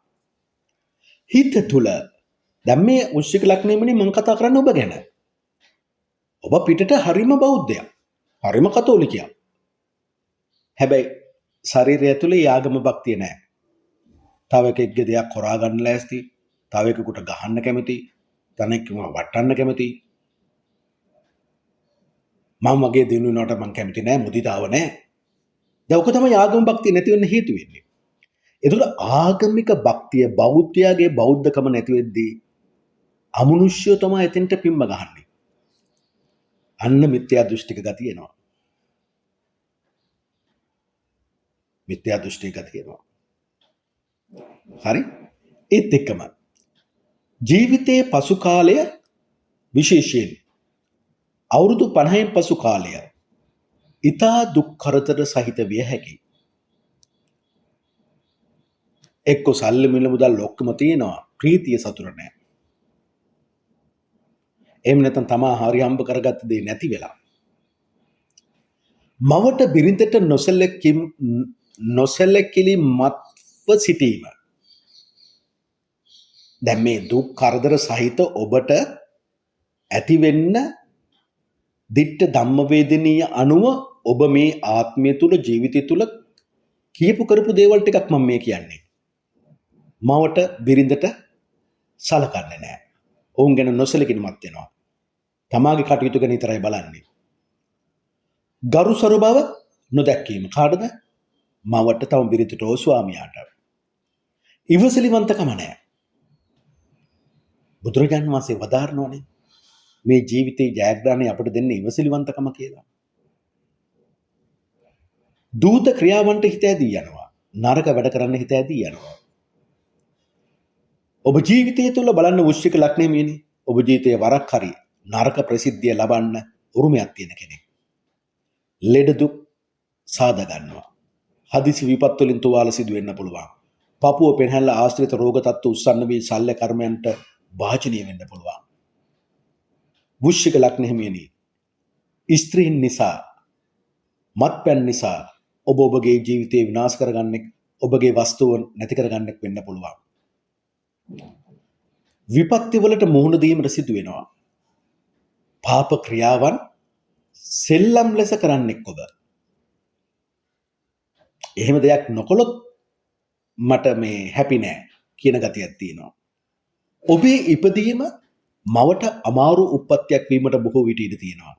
හිත තුල දැන් මේ වෘශ්චික ලග්න හිමිනේ මම කතා කරන්නේ ඔබ ගැන. ඔබ පිටට හරිම බෞද්ධයා. හරිම කතෝලිකයා. හැබැයි ශරීරය ඇතුලේ ආගම භක්තිය නැහැ. තව එකෙක්ගේ දෙයක් හොරා ගන්න ලෑස්ති, තව එකෙකුට ගහන්න කැමති, තනෙක්ව වටන්න කැමති. මම වගේ දිනුනට මම කැමති නැහැ, මුදිතාව නැහැ. දැන් ඔක තමයි ආගම භක්තිය නැති වෙන්න හේතු වෙන්නේ. ඒතකොට ආගමික භක්තිය බෞද්ධයාගේ බෞද්ධකම නැති වෙද්දී අමනුෂ්‍යය තමයි එතෙන්ට පිම්ම ගහන්නේ. අන්න මිත්‍යා දෘෂ්ටික ගතිය එනවා. මිත්‍යා දෘෂ්ටික ගතිය එනවා. හරි? ඒත් එක්කම ජීවිතයේ පසු කාලය විශේෂයෙන් අවුරුදු 50න් පසු කාලය ඊතා දුක් කරදර සහිත විය හැකියි. එක්ක සල්ලි මිල මුදල් ඔක්කොම තියෙනවා, ප්‍රීතිය සතුට නැහැ. එහෙම නැත්නම් තමා හරි හම්බ කරගත්ත දේ නැති වෙලා. මවට බිරිඳට නොසැලකිලිමත්ව සිටීම. දැන් මේ දුක් කරදර සහිත ඔබට ඇති වෙන්න දිට්ඨ ධම්මවේදිනිය අනුව ඔබ මේ ආත්මය තුල ජීවිතය තුල කියපු කරපු දේවල් ටිකක් මම මේ කියන්නේ. මවට බිරිඳට සලකන්නේ නැහැ. ඔවුන් ගැන නොසලකිලිමත් වෙනවා. තමාගේ කටයුතු ගැන විතරයි බලන්නේ. ගරුසරු බව නොදැක්කීම කාටද? මවට තම බිරිඳට හෝ ස්වාමියාට. ඉවසිලිවන්තකම නැහැ. බුදුරජාණන් වහන්සේ වදාරනෝනේ මේ ජීවිතේ ජයග්‍රහණය අපිට දෙන්නේ ඉවසිලිවන්තකම කියලා. දූත ක්‍රියාවන්ට හිත ඇදී යනවා. නරක වැඩ කරන්න හිත ඇදී යනවා. ඔබ ජීවිතය තුළ බලන්න වෘශ්චික ලග්නේ මියනේ. ඔබ ජීවිතයේ වරක් හරි නරක ප්‍රසිද්ධිය ලබන්න උරුමයක් තියෙන කෙනෙක්. ලෙඩ දුක් සාද ගන්නවා. හදිසි විපත් වලින් තුවාල සිදු වෙන්න පුළුවන්. පපුව පෙරහැල්ල ආශ්‍රිත රෝග තත්ත්ව උස්සන්න මේ ශල්‍ය කර්මයන්ට භාජනීය වෙන්න පුළුවන්. වෘශ්චික ලග්නේ මියනේ. ස්ත්‍රීන් නිසා, මත්පැන් නිසා ඔබ ඔබගේ ජීවිතේ විනාශ කරගන්නෙක්, ඔබගේ වස්තුව නැති කරගන්නෙක් වෙන්න පුළුවන්. විපත්ති වලට මුහුණ දීමට සිදු වෙනවා. පාප ක්‍රියාවන් සෙල්ලම් ලෙස කරන්නෙක් ඔබ. එහෙම දෙයක් නොකළොත් මට මේ හැපි නෑ කියන ගතියක් තියෙනවා. ඔබේ ඉපදීම මවට අමාරු උප්පත්තියක් වීමට බොහෝ විට ඉඩ තියෙනවා.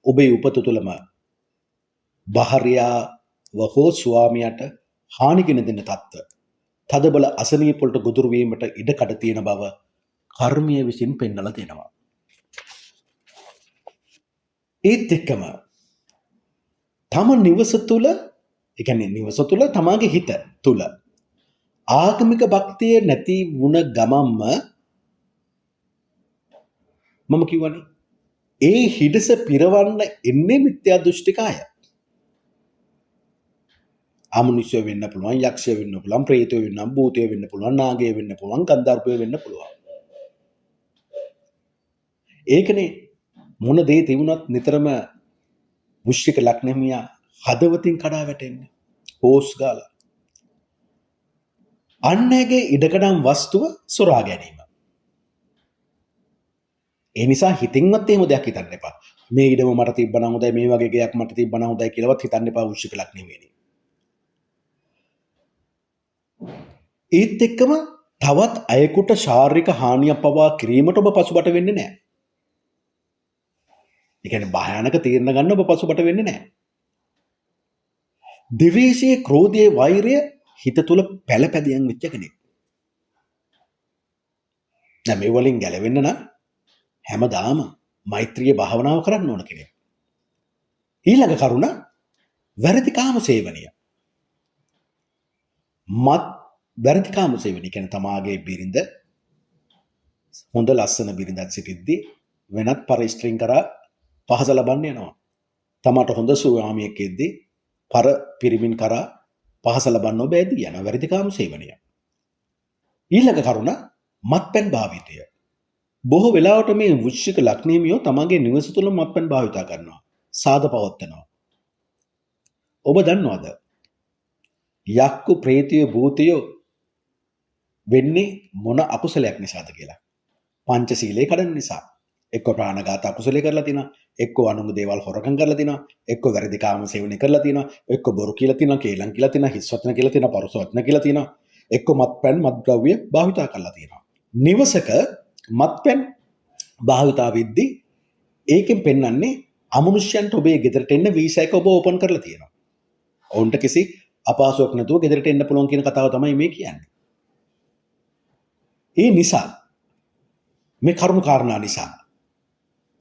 ඔබේ උපත තුළම භාර්යාව හෝ ස්වාමියාට හානිගෙන දෙන තත්ත්ව තදබල අසනීප වලට ගොදුරු වීමට ඉඩ කඩ තියෙන බව කර්මය විසින් පෙන්වලා දෙනවා. ඒත් එක්කම තම නිවස තුළ, ඒ කියන්නේ නිවස තුළ තමාගේ හිත තුළ ආගමික භක්තිය නැති වුණ ගමම්ම මම කියවනේ ඒ හිඩස පිරවන්න එන්නේ මිත්‍යා දෘෂ්ටික අය. අමනුෂ්‍ය වෙන්න පුළුවන්, යක්ෂය වෙන්න පුළුවන්, ප්‍රේතය වෙන්න, භූතය වෙන්න පුළුවන්, නාගය වෙන්න පුළුවන්, ගන්ධර්වය වෙන්න පුළුවන්. ඒකනේ මොන දේ තිබුණත් නිතරම වෘශ්චික ලග්නමියා හදවතින් කඩා වැටෙන්නේ. හෝස් ගාලා. අන්නගේ ඉඩකඩම් වස්තුව සොරා ගැනීම. ඒ නිසා හිතින්වත් එහෙම දෙයක් හිතන්න එපා. මේ ඉඩම මට තිබ්බනම් හොඳයි, මේ වගේ ගයක් මට තිබ්බනම් හොඳයි කියලාවත් හිතන්න එපා වෘශ්චික ලග්නෙමේදී. ඒත් එක්කම තවත් අයෙකුට ශාරීරික හානියක් පවා කිරීමට ඔබ පසුබට වෙන්නේ නැහැ. ඒ කියන්නේ භයානක තීරණ ගන්න ඔබ පසුබට වෙන්නේ නැහැ. ද්වේෂයේ, ක්‍රෝධයේ, වෛරය හිත තුළ පැලපැදියම් වෙච්ච කෙනෙක්. දැන් මේ වලින් ගැලවෙන්න නම් හැමදාම මෛත්‍රිය භාවනාව කරන්න ඕන කෙනෙක්. ඊළඟ කරුණ වැරදි කාම සේවනය. වැරදි කාම සේවනය කියන්නේ තමාගේ බිරිඳ හොඳ ලස්සන බිරිඳක් සිටිද්දී වෙනත් පරිස්ත්‍රීන් කරා පහස ලබන්න යනවා. තමාට හොඳ ස්වාමියෙක් ඉද්දී පර පිරිමින් කරා පහස ලබන්න ඔබ ඇදී යන වැරදි කාම සේවනය. ඊළඟ කරුණ මත්පැන් භාවිතය. බොහෝ වෙලාවට මේ වෘශ්චික ලග්නීමියෝ තමගේ නිවස තුළ මත්පැන් භාවිතා කරනවා. සාද පවත්වනවා. ඔබ දන්නවද? යක්කු, ප්‍රේතයෝ, භූතයෝ වෙන්නේ මොන අකුසලයක් නිසාද කියලා? පංචශීලයේ කඩන නිසා. එක්ක ප්‍රාණඝාත අකුසලයේ කරලා තිනවා, එක්ක අනුන්ගේ දේවල් හොරකම් කරලා තිනවා, එක්ක වැරදි කාම සේවනය කරලා තිනවා, එක්ක බොරු කියලා තිනවා, කේලම් කියලා තිනවා, හිස් වචන කියලා තිනවා, පරුස වචන කියලා තිනවා, එක්ක මත්පැන්, මත්ද්‍රව්‍ය භාවිතා කරලා තිනවා. නිවසක මත්පැන් භාවිතා වෙද්දී ඒකෙන් පෙන්වන්නේ අමනුෂ්‍යයන්ට ඔබේ ගෙදරට එන්න වීසා එක ඔබ ඕපන් කරලා තියෙනවා. ඔවුන්ට කිසි අපහසුයක් නැතුව ගෙදරට එන්න පුළුවන් කියන කතාව තමයි මේ කියන්නේ. ඒ නිසා මේ කරුණු කාරණා නිසා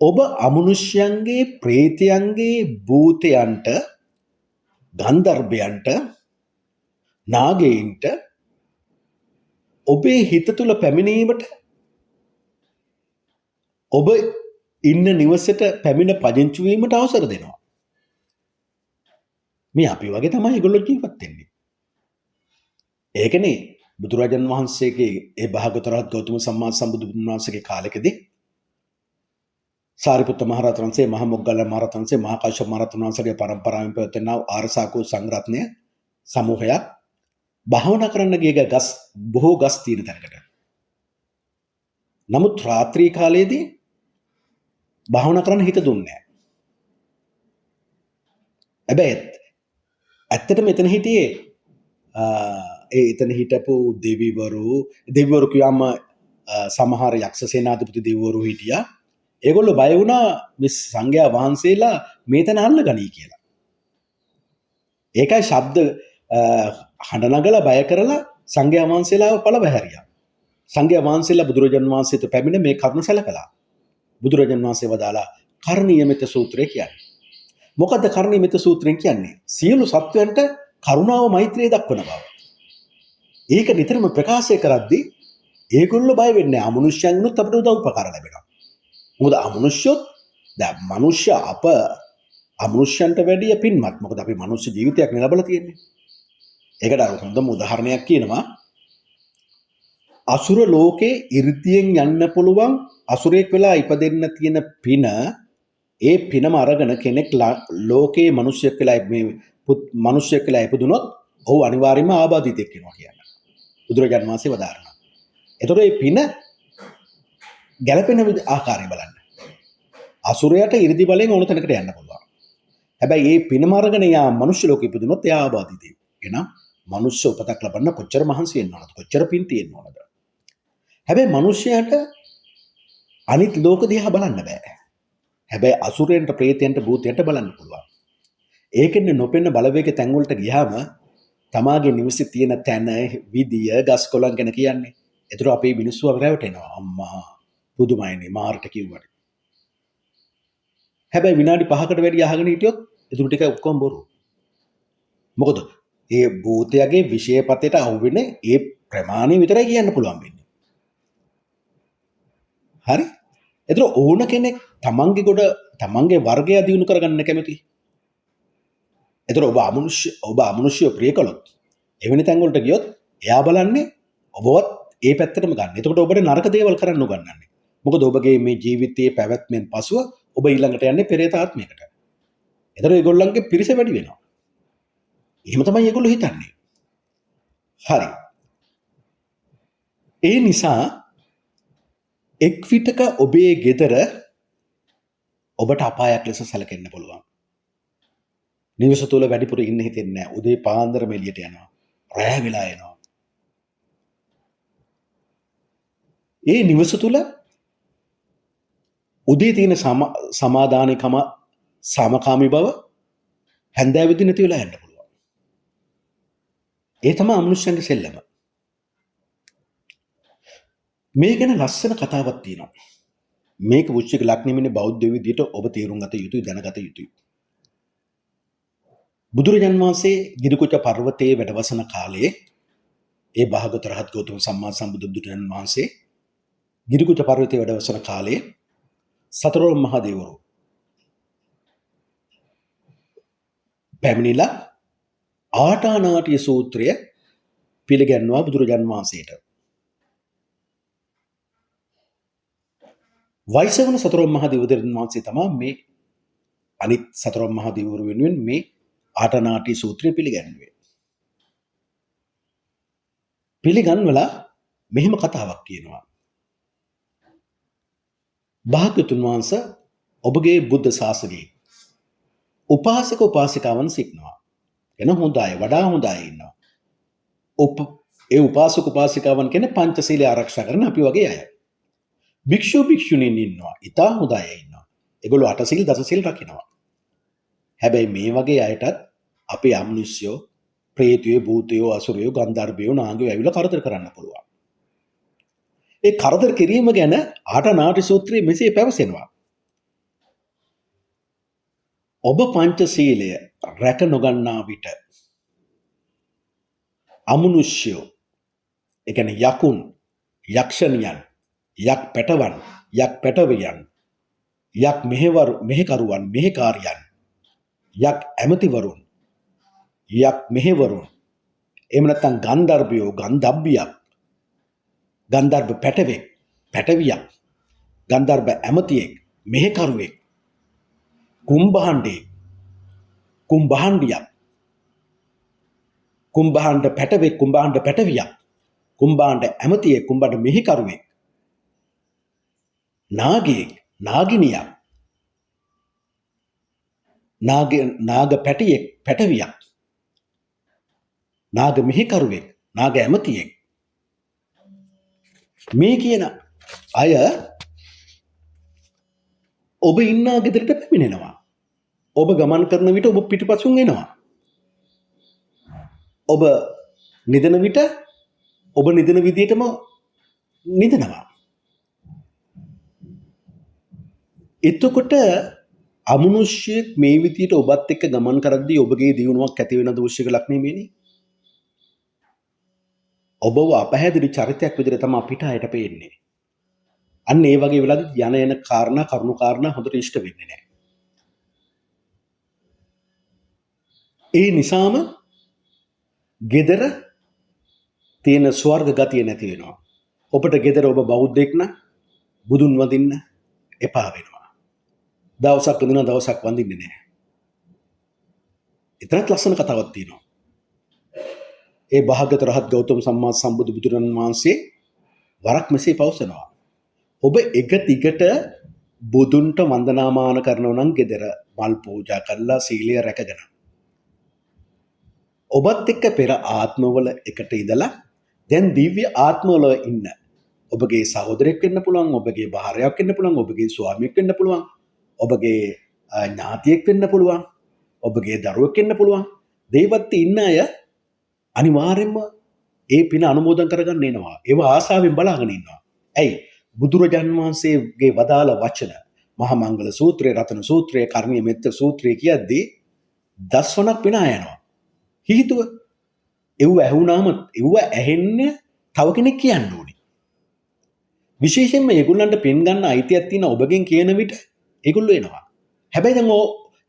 ඔබ අමනුෂ්‍යයන්ගේ, ප්‍රේතයන්ගේ, භූතයන්ට, ගන්ධර්වයන්ට, නාගයන්ට ඔබේ හිත තුළ පැමිණීමට, ඔබ ඉන්න නිවසට පැමිණ පදිංචි වීමට අවසර දෙනවා. මේ අපි වගේ තමයි ඒගොල්ලෝ ජීවත් වෙන්නේ. ඒකනේ බුදුරජාණන් වහන්සේගේ ඒ භාගතුන් ගෞතම සම්මා සම්බුදුන් වහන්සේගේ කාලෙකදී සාරිපුත්ත මහ රහතන් වහන්සේ, මහා මොග්ගල්ලාන මහ රහතන් වහන්සේ, මහා කාශ්‍යප මහ රහතන් වහන්සේගේ පරම්පරාවෙන් පැවැත්වෙන ආර්යසාකෝ සංඝරත්නය සමූහයක් භාවනා කරන්න ගිය ගස් බොහෝ ගස් තියෙන තැනකට. නමුත් රාත්‍රී කාලයේදී භාවනා කරන්න හිත දුන්නේ නැහැ. හැබැයි ඇත්තටම එතන හිටියේ එතන හිටපු දෙවිවරු කියවම සමහර යක්ෂ සේනාධිපති දෙවිවරු හිටියා. ඒගොල්ලෝ බය වුණා මේ සංඝයා වහන්සේලා මේ තැන අල්ල ගනී කියලා. ඒකයි ශබ්ද හඬ නගලා බය කරලා සංඝයා වහන්සේලාව පළව හැරියා. සංඝයා වහන්සේලා බුදුරජාණන් වහන්සේට පැමිණ මේ කරුණ සැලකලා. බුදුරජාණන් වහන්සේ වදාලා කර්ණීයමිත සූත්‍රය කියන්නේ. මොකද්ද කර්ණීයමිත සූත්‍රයෙන් කියන්නේ? සියලු සත්වයන්ට කරුණාව, මෛත්‍රිය දක්වන බව. ඒක නිතරම ප්‍රකාශය කරද්දී ඒගොල්ලෝ බය වෙන්නේ නැහැ. අමනුෂ්‍යයන්නුත් අපිට උදව් උපකාර ලැබෙනවා. මොකද අමනුෂ්‍යොත් දැන් මනුෂ්‍ය අප අමනුෂ්‍යයන්ට වැඩිය පින්මත්. මොකද අපි මනුෂ්‍ය ජීවිතයක් ලැබලා තියෙන්නේ. ඒකට අර හොඳම උදාහරණයක් කියනවා. අසුර ලෝකේ 이르දියෙන් යන්න පුළුවන් අසුරෙක් වෙලා ඉපදෙන්න තියෙන පින, ඒ පිනම අරගෙන කෙනෙක් ලෝකේ මිනිසෙක් වෙලා මේ මිනිසෙක් වෙලා ඉපදුනොත් ඔහු අනිවාර්යයෙන්ම ආබාධිතෙක් වෙනවා කියන්නේ බුදුරජාණන් වහන්සේ වදාරනවා. ඒතකොට මේ පින ගැළපෙන ආකාරය බලන්න. අසුරයට 이르දි බලෙන් ඕන තැනකට යන්න පුළුවන්. හැබැයි මේ පිනම අරගෙන යා මිනිස් ලෝකෙ ඉපදුනොත් එයා ආබාධිතෙක්. එහෙනම් මනුෂ්‍ය උපතක් ලබන්න කොච්චර මහන්සි වෙන්න ඕනද? කොච්චර පින් තියෙන්න ඕනද? හැබැයි මනුෂ්‍යයාට අනිත් ලෝක දිහා බලන්න බෑ. හැබැයි අසුරයන්ට, ප්‍රේතයන්ට, භූතයන්ට බලන්න පුළුවන්. ඒකෙන්නේ නොපෙන්න බලවේග තැන් වලට ගියාම තමාගේ නිවසේ තියෙන තැන, විදිය, ගස් කොළන් ගැන කියන්නේ. ඒතර අපේ මිනිස්සු රැවටෙනවා. අම්මා පුදුමයිනේ මාර්ට කිව්වට. හැබැයි විනාඩි 5කට වැඩි අහගෙන හිටියොත් ඒතුළු ටික ඔක්කොම බොරු. මොකද ඒ භූතයාගේ විෂයපතේට අහුවෙන්නේ ඒ ප්‍රමාණය විතරයි කියන්න පුළුවන් වෙන්නේ. හරි? ඒතර ඕන කෙනෙක් තමන්ගේ වර්ගය දිනු කරගන්න කැමති. ඒතර ඔබ අමනුෂ්‍ය ප්‍රිය කළොත් එවැනි තැන් වලට ගියොත් එයා බලන්නේ ඔබවත් ඒ පැත්තටම ගන්න. එතකොට ඔබට නරක දේවල් කරන්න උගන්වන්නේ. මොකද ඔබගේ මේ ජීවිතයේ පැවැත්මෙන් පසුව ඔබ ඊළඟට යන්නේ පෙරේත ආත්මයකට. ඒතර ඒගොල්ලන්ගේ පිරිස වැඩි වෙනවා. එහෙම තමයි ඒගොල්ලෝ හිතන්නේ. හරි. ඒ නිසා එක් විටක ඔබේ ගෙදර ඔබට අපායක් ලෙස සැලකෙන්න පුළුවන්. නිවස තුළ වැඩිපුර ඉන්න හිතෙන්නේ නැහැ. උදේ පාන්දරම එළියට යනවා. රැය වෙලා එනවා. ඒ නිවස තුළ උදේ තියෙන සමාදානකම සාමකාමී බව හැන්දෑවෙදි නැති වෙලා යන්න පුළුවන්. ඒ තමයි අමනුෂ්‍යයන්ගේ සෙල්ලම. මේ ගැන ලස්සන කතාවක් තියෙනවා. මේක වෘශ්චික ලග්නෙමිනේ බෞද්ධ විදියට ඔබ තේරුම් ගත යුතුයි, දැනගත යුතුයි. බුදුරජාන් වහන්සේ ගිරිකුච පර්වතයේ වැඩවසන කාලයේ ඒ භාගතුන් රහත් ගෞතම සම්මා සම්බුදුරජාණන් වහන්සේ ගිරිකුච පර්වතයේ වැඩවසන කාලයේ සතරවරම් මහා දේවරු පැමිණිලා ආටානාටිය සූත්‍රය පිළිගන්නවා බුදුරජාන් වහන්සේට. වෛසවන සතරවරම් මහා දේවදරන් වහන්සේ තමයි මේ අනිත් සතරවරම් මහා දේවරු වෙනුවෙන් මේ ආටානාටිය සූත්‍රය පිළිගන්නුවේ. පිළිගන්වලා මෙහෙම කතාවක් කියනවා. භාග්‍යවතුන් වහන්සේ ඔබගේ බුද්ධ ශාසනයේ උපාසක උපාසිකාවන් සිටිනවා. එන හොඳ අය, වඩා හොඳ අය ඉන්නවා. ඒ උපාසක උපාසිකාවන් කියන්නේ පංචශීලය ආරක්ෂා කරන අපි වගේ අය. භික්ෂු භික්ෂුණීන් ඉන්නවා. ඊටා හොඳ අය ඉන්නවා. ඒගොල්ලෝ අටසිල් දසසිල් රකින්නවා. හැබැයි මේ වගේ අයටත් අපේ අමනුෂ්‍යෝ, ප්‍රේතයෝ, භූතයෝ, අසුරයෝ, ගන්ධර්වයෝ, නාගයෝ ඇවිල්ලා කරදර කරන්න පුළුවන්. ඒ කරදර කිරීම ගැන ආටානාටි සූත්‍රයේ මෙසේ පැවසෙනවා. ඔබ පංචශීලය රැක නොගන්නා විට අමනුෂ්‍යෝ, ඒ කියන්නේ යකුන්, යක්ෂණියන්, යක් පැටවන්, යක් පැටවියන්, යක් මෙහෙකරුවන්, මෙහෙකාරියන්, යක් ඇමතිවරුන්, යක් මෙහෙවරුන්, එහෙම නැත්නම් ගන්ධර්වයෝ, ගන්ධබ්බියක්, ගන්ධර්ව පැටවෙක්, පැටවියක්, ගන්ධර්ව ඇමතියෙක්, මෙහෙකරුවෙක්, කුම්භාණ්ඩෙක්, කුම්භාණ්ඩියක්, කුම්භාණ්ඩ පැටවෙක්, කුම්භාණ්ඩ පැටවියක්, කුම්භාණ්ඩ ඇමතියෙක්, කුම්භාණ්ඩ මෙහෙකරුවෙක්, නාගයෙක්, නාගිනියක්, නාග පැටියෙක්, පැටවියක්, නාග මෙහෙකරුවෙක්, නාග ඇමතියෙක්, මේ කියන අය ඔබ ඉන්න ගෙදරට පැමිණෙනවා. ඔබ ගමන් කරන විට ඔබ පිටුපසුන් එනවා. ඔබ නිදන විට ඔබ නිදන විදියටම නිදනවා. එතකොට අමනුෂ්‍යයෙක් මේ විදියට ඔබත් එක්ක ගමන් කරද්දී ඔබගේ දියුණුවක් ඇති වෙන දෝෂික ලක්ෂණෙමනේ. ඔබව අපහැදිලි චරිතයක් විදිහට තමයි අපිට අයට පේන්නේ. අන්න ඒ වගේ වෙලාවදී යන එන කාරණා, කරුණු කාරණා හොඳට ඉෂ්ට වෙන්නේ නැහැ. ඒ නිසාම gedara තියෙන ස්වර්ග ගතිය නැති වෙනවා. ඔබට gedara ඔබ බෞද්ධෙක් නම් බුදුන් වඳින්න එපා වෙනවා. දවසක් වඳිනවා, දවසක් වඳින්නේ නැහැ. ඊතරත් ලස්සන කතාවක් තියෙනවා. ඒ භාග්‍යවතුන් රහත් ගෞතම සම්මා සම්බුදු බුදුරන් වහන්සේ වරක් මෙසේ පවසනවා. ඔබ එක දිගට බුදුන්ට වන්දනාමාන කරනවා නම් gedara මල් පූජා කරලා සීලය රැකගෙන ඔබත් එක්ක පෙර ආත්මවල එකට ඉඳලා දැන් දිව්‍ය ආත්මවල ඉන්න ඔබගේ සහෝදරයෙක් වෙන්න පුළුවන්, ඔබගේ භාර්යාවක් වෙන්න පුළුවන්, ඔබගේ ස්වාමියෙක් වෙන්න පුළුවන්, ඔබගේ ඥාතියෙක් වෙන්න පුළුවන්, ඔබගේ දරුවෙක් වෙන්න පුළුවන්. දෙවිවත්ති ඉන්න අය අනිවාර්යෙන්ම ඒ පින අනුමෝදන් කරගන්න එනවා. ඒව ආසාවෙන් බලාගෙන ඉන්නවා. ඇයි? බුදුරජාන් වහන්සේගේ වදාළ වචන මහා මංගල සූත්‍රය, රතන සූත්‍රය, කර්ණීය මෙත්ත සූත්‍රය කියද්දී දස්වනක් විනා යනවා. හේතුව එව්ව ඇහුණාම එව්ව ඇහෙන්නේ තව කෙනෙක් කියන්න ඕනේ. විශේෂයෙන්ම ඒගොල්ලන්ට පින් ගන්න අයිතියක් තියෙන ඔබගෙන් කියන විට ඒගොල්ලෝ එනවා. හැබැයි දැන්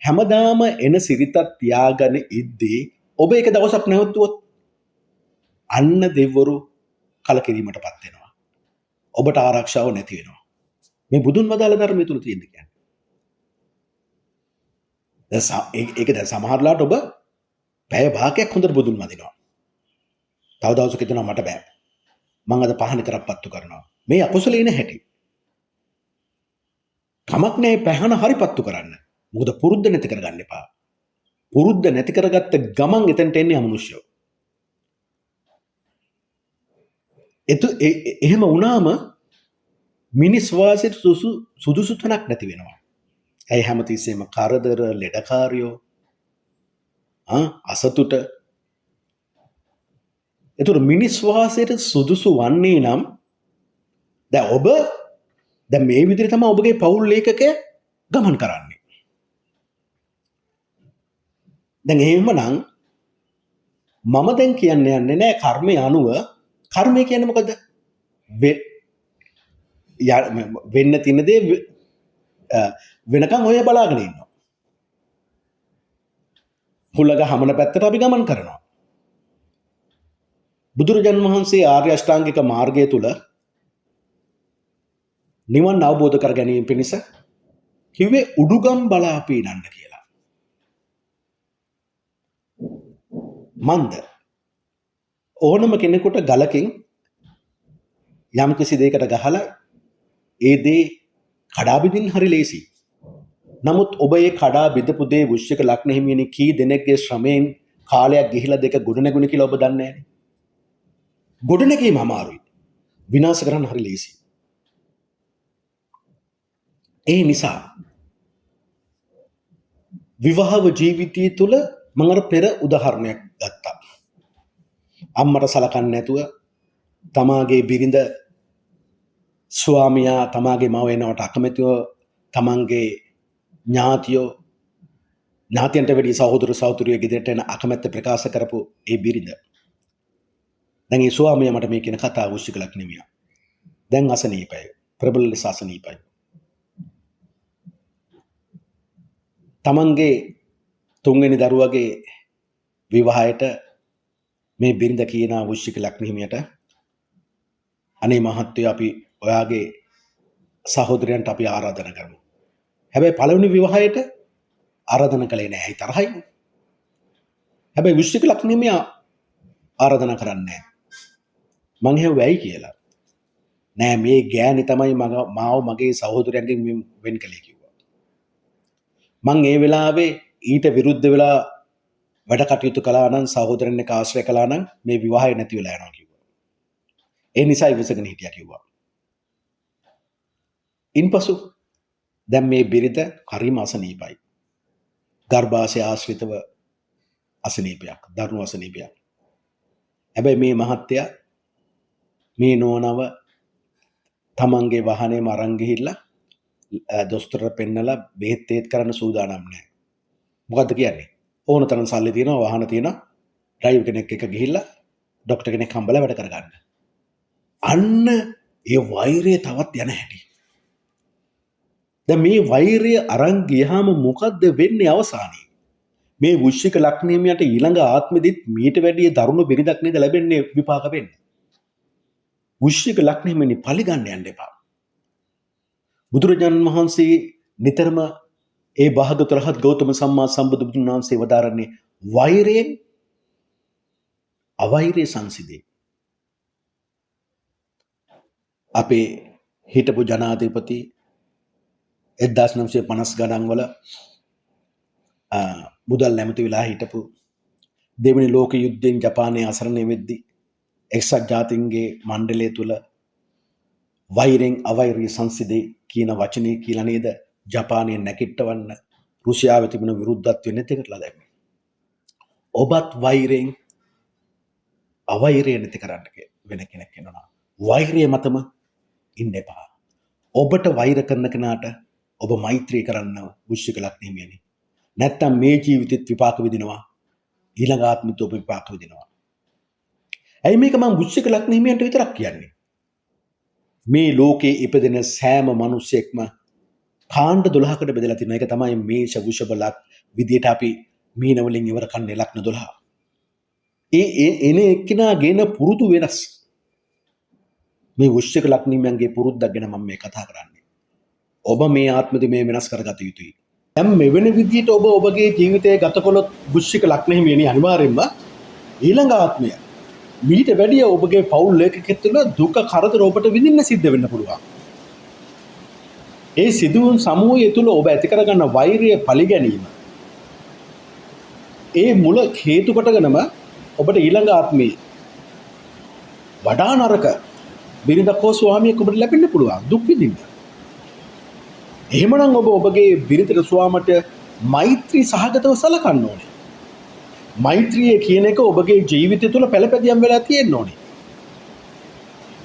හැමදාම එන සිරිතක් තියාගෙන ඉද්දී ඔබ එක දවසක් නැවතුවොත් අන්න දෙවිවරු කලකිරීමටපත් වෙනවා. ඔබට ආරක්ෂාව නැති වෙනවා. මේ බුදුන් වදාළ ධර්මය තුල තියෙන කියන්නේ. ඒක දැන් සමහරලාට ඔබ පැය භාගයක් හොඳට බුදුන් වදිනවා. තව දවසක හිතනවා මට බෑ. මං අද පහන කරක් පත්තු කරනවා. මේ අකුසලේ නැහැටි. කමක් නැහැ පහන හරි පත්තු කරන්න. මොකද පුරුද්ද නැති කරගන්න එපා. පුරුද්ද නැති කරගත්ත ගමන් එතනට එන්නේ අමනුෂ්‍යව. එහෙම වුණාම මිනිස් වාසයට සුදුසු තැනක් නැති වෙනවා. ඇයි හැමතිස්සෙම කරදර, ලෙඩකාරයෝ, අසතුට. එතකොට මිනිස් වාසයට සුදුසු වන්නේ නම් දැන් මේ විදිහට තමයි ඔබගේ පෞල් ලේඛකය ගමන් කරන්නේ. දැන් එහෙමනම් මම දැන් කියන්නේ නැහැ කර්මය අනුව. කර්මය කියන්නේ මොකද? වෙන්න තියෙන දේ වෙනකන් ඔය බලාගෙන ඉන්නවා. හුලග හමන පැත්තට අපි ගමන් කරනවා. බුදුරජාණන් වහන්සේ ආර්ය අෂ්ටාංගික මාර්ගය තුල නිවන් අවබෝධ කර ගැනීම පිණිස කිව්වේ උඩුගම් බලා පීනන්න කියලා. මන්ද ඕනම කෙනෙකුට ගලකින් යම් කිසි දෙයකට ගහලා ඒ දේ කඩා බිඳින්න හරි ලේසි. නමුත් ඔබ ඒ කඩා බිඳපු දේ වෘශ්චික ලග්න හිමියනි කී දෙනෙක්ගේ ශ්‍රමයෙන් කාලයක් ගිහිලා දෙක ගොඩනැගුණේ කියලා ඔබ දන්නේ නැහැ. ගොඩනැගීම අමාරුයි. විනාශ කරන්න හරි ලේසි. ඒ නිසා විවාහ ජීවිතය තුළ මම අර පෙර උදාහරණයක් ගත්තා. අම්මට සලකන්නේ නැතුව තමාගේ බිරිඳ ස්වාමියා තමාගේ මව වෙනවට අකමැතිව තමන්ගේ ඥාතියන්ට වැඩි සහෝදර සහෝදරියෝ ගෙදරට එන අකමැත්ත ප්‍රකාශ කරපු ඒ බිරිඳ. දැන් ඒ ස්වාමියා මට මේ කියන කතාව වෘශ්චික ලග්නෙමියා. දැන් අසනීපයි. ප්‍රබල ලෙස අසනීපයි. තමන්ගේ තුන්වෙනි දරුවගේ විවාහයට මේ බිරිඳ කියන වෘශ්චික ලග්න හිමියට අනේ මහත්තයෝ අපි ඔයාගේ සහෝදරයන්ට අපි ආරාධනා කරමු. හැබැයි පළවෙනි විවාහයට ආරාධනා කළේ නැහැ. තරහයි. හැබැයි වෘශ්චික ලග්න හිමියා ආරාධනා කරන්නේ නැහැ. මං එහෙම වෙයි කියලා. නෑ මේ ගෑණි තමයි මාව මගේ සහෝදරයන්ගෙන් වෙන් කළේ කිව්වා. මං ඒ වෙලාවේ ඊට විරුද්ධ වෙලා වැඩ කටයුතු කළා නම් සහෝදරන් එක්ක ආශ්‍රය කළා නම් මේ විවාහය නැති වෙලා යනවා කිව්වා. ඒ නිසා ඉවසගෙන හිටියා කිව්වා. ඉන්පසු දැන් මේ බිරිඳ හරිම අසනීපයි. ගර්භාෂය ආශ්‍රිතව අසනීපයක්, දරුණු අසනීපයක්. හැබැයි මේ මහත්තයා මේ නෝනව තමන්ගේ වාහනේම අරන් ගිහිල්ලා දොස්තරට පෙන්නලා බෙහෙත් තේත් කරන්න සූදානම් නැහැ. මොකද්ද කියන්නේ? ඕන තරම් සල්ලි තියෙනවා, වාහන තියෙනවා, ඩ්‍රයිවර් කෙනෙක් එක්ක ගිහිල්ලා ડોක්ටර් කෙනෙක් හම්බලා වැඩ කරගන්න. අන්න ඒ වෛරය තවත් යන හැටි. දැන් මේ වෛරය අරන් ගියාම මොකද්ද වෙන්නේ අවසානයේ? මේ වෘශ්චික ලග්නියමයට ඊළඟ ආත්මෙදිත් මීට වැඩිය දරුණු බිරිඳක් නේද ලැබෙන්නේ විපාක වෙන්නේ. වෘශ්චික ලග්නියමනි පරිගන්න යන්න එපා. බුදුරජාණන් වහන්සේ නිතරම ඒ භාගතුන් රහත් ගෞතම සම්මා සම්බුදු බුදුන් වහන්සේ වදාරන්නේ වෛරයෙන් අවෛරය සංසිදේ. අපේ හිටපු ජනාධිපති 1950 ගණන් වල මුදල් නැමති වෙලා හිටපු දෙවනි ලෝක යුද්ධයෙන් ජපානයේ අසරණ වෙද්දී එක්සත් ජාතීන්ගේ මණ්ඩලය තුල වෛරෙන් අවෛරී සංසිදේ කියන වචනේ කියලා නේද ජපානයේ නැකිටවන්න රුසියාවේ තිබුණ විරුද්ධත්වය නැති කරලා දැම්මේ. ඔබත් වෛරයෙන් අවෛරය නැති කරන්න වෙන කෙනෙක් වෙනවා. වෛරය මතම ඉන්න එපා. ඔබට වෛර කරන කෙනාට ඔබ මෛත්‍රී කරන්න වෘශ්චික ලග්නෙහිමියනි. නැත්තම් මේ ජීවිතෙත් විපාක විඳිනවා. ඊළඟ ආත්මෙත් ඔබ විපාක විඳිනවා. ඇයි මේක මම වෘශ්චික ලග්නෙහිමියන්ට විතරක් කියන්නේ? මේ ලෝකේ ඉපදෙන සෑම මිනිසෙක්ම කාණ්ඩ 12කට බෙදලා තියෙනවා. ඒක තමයි මේෂ වෘෂභ ලග් විදියට අපි මීන වලින් ඉවර කන්නේ ලග්න 12. එන එක්කිනා ගේන පුරුදු වෙනස්. මේ වෘශ්චික ලග්නිමයන්ගේ පුරුද්දක් ගැන මම මේ කතා කරන්නේ. ඔබ මේ ආත්මෙදි මේ වෙනස් කරගත යුතුයි. දැන් මෙවැනි විදියට ඔබ ඔබගේ ජීවිතය ගත කළොත් වෘශ්චික ලග්නෙහිමියනි අනිවාර්යෙන්ම ඊළඟ ආත්මය මීට වැඩිය ඔබගේ පෞල් ලේඛකෙත් තුළ දුක කරදර ඔබට විඳින්න සිද්ධ වෙන්න පුළුවන්. ඒ සිදුවුම් සමූහය තුළ ඔබ ඇති කරගන්න වෛරය පරිගැනීම ඒ මුල හේතු කොටගෙනම ඔබට ඊළඟ ආත්මයේ වඩා නරක බිරිඳක් හෝ ස්වාමියෙක් ඔබට ලැබෙන්න පුළුවන් දුක් විඳින්න. එහෙමනම් ඔබ ඔබගේ බිරිඳට ස්වාමට මෛත්‍රී සහගතව සලකන්න ඕනේ. මෛත්‍රිය කියන එක ඔබගේ ජීවිතය තුළ පළපැදියම් වෙලා තියෙන්න ඕනේ.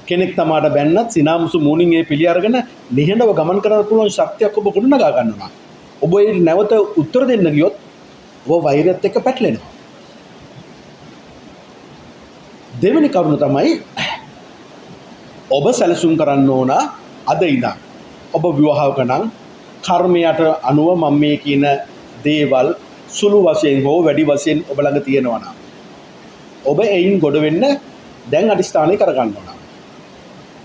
කෙනෙක් තමාට බැන්නත් සිනාමුසු මූණින් ඒ පිළි අරගෙන නිහඬව ගමන් කරන්න පුළුවන් ශක්තියක් ඔබ ගොඩනගා ගන්නවා. ඔබ ඒ නැවත උත්තර දෙන්න ගියොත් ඔබ වෛරයත් එක්ක පැටලෙනවා. දෙවෙනි කරුණ තමයි ඔබ සැලසුම් කරන්න ඕන අද ඉඳන්. ඔබ විවාහක නම් කර්මයට අනුව මම මේ කියන දේවල් සුළු වශයෙන් හෝ වැඩි වශයෙන් ඔබ ළඟ තියෙනවා නම් ඔබ එයින් ගොඩ වෙන්න දැන් අදිස්ථානය කරගන්න ඕන.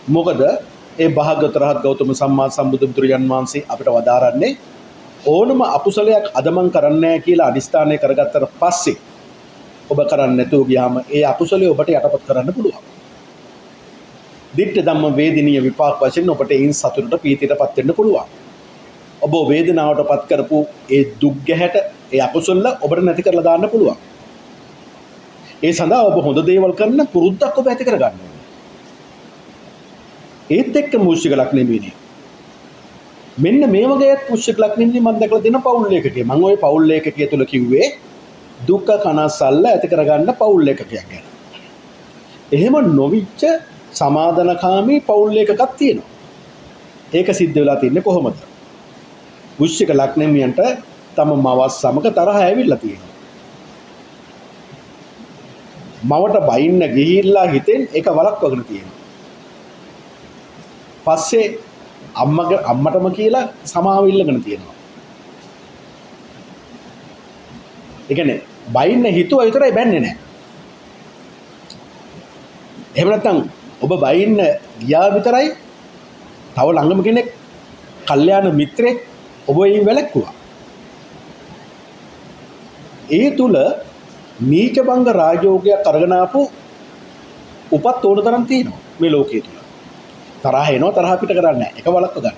මොකද ඒ භාග්‍යවතුන් රහත් ගෞතම සම්මා සම්බුදු බුදුරජාන් වහන්සේ අපිට වදාරන්නේ ඕනම අකුසලයක් අද මං කරන්නේ නැහැ කියලා අදිස්ථානය කරගත්තට පස්සේ ඔබ කරන්නේ නැතුව ගියාම ඒ අකුසලයේ ඔබට යටපත් කරන්න පුළුවන්. දිට්ඨ ධම්ම වේදිනිය විපාක වශයෙන් ඔබට ඒන් සතුටට පීතියටපත් වෙන්න පුළුවන්. ඔබ වේදනාවටපත් කරපු ඒ දුක් ගැහැට ඒ අකුසල ඔබට නැති කරලා දාන්න පුළුවන්. ඒ සඳහා ඔබ හොඳ දේවල් කරන පුරුද්දක් ඔබ ඇති කරගන්න ඕනේ. ඒත් එක්ක වෘශ්චික ලග්නෙ මෙන්න මේ වගේ වෘශ්චික ලග්නෙ මම දැකලා දෙන පෞල් ලේඛකයෙක්. මම ওই පෞල් ලේඛකය තුල කිව්වේ දුක්ඛ කනසල්ල ඇති කරගන්න පෞල් ලේඛකයක් ගැන. එහෙම නොවිච්ච සමාදනකාමී පෞල් ලේඛකක් තියෙනවා. ඒක සිද්ධ වෙලා තින්නේ කොහොමද? වෘශ්චික ලග්නෙමියන්ට තම මවස් සමග තරහ ඇවිල්ලා තියෙනවා. මවට බයින්න ගිහිල්ලා හිතෙන් ඒක වළක්වගෙන තියෙනවා. පස්සේ අම්මටම කියලා සමාව ඉල්ලගෙන තියෙනවා. ඒ කියන්නේ බයින්න හිතුවා විතරයි බැන්නේ නැහැ. එහෙම නැත්නම් ඔබ බයින්න ගියා විතරයි තව ළඟම කෙනෙක් කල්යාණ මිත්‍රෙක් ඔබ එයින් වැළැක්වුවා. ඒ තුල නීච භංග රාජෝගයක් අරගෙන ආපු උපත් ඕන තරම් තියෙනවා මේ ලෝකයේ තුල. තරහ එනවා තරහ පිට කරන්නේ නැහැ. ඒක වළක්ව ගන්න.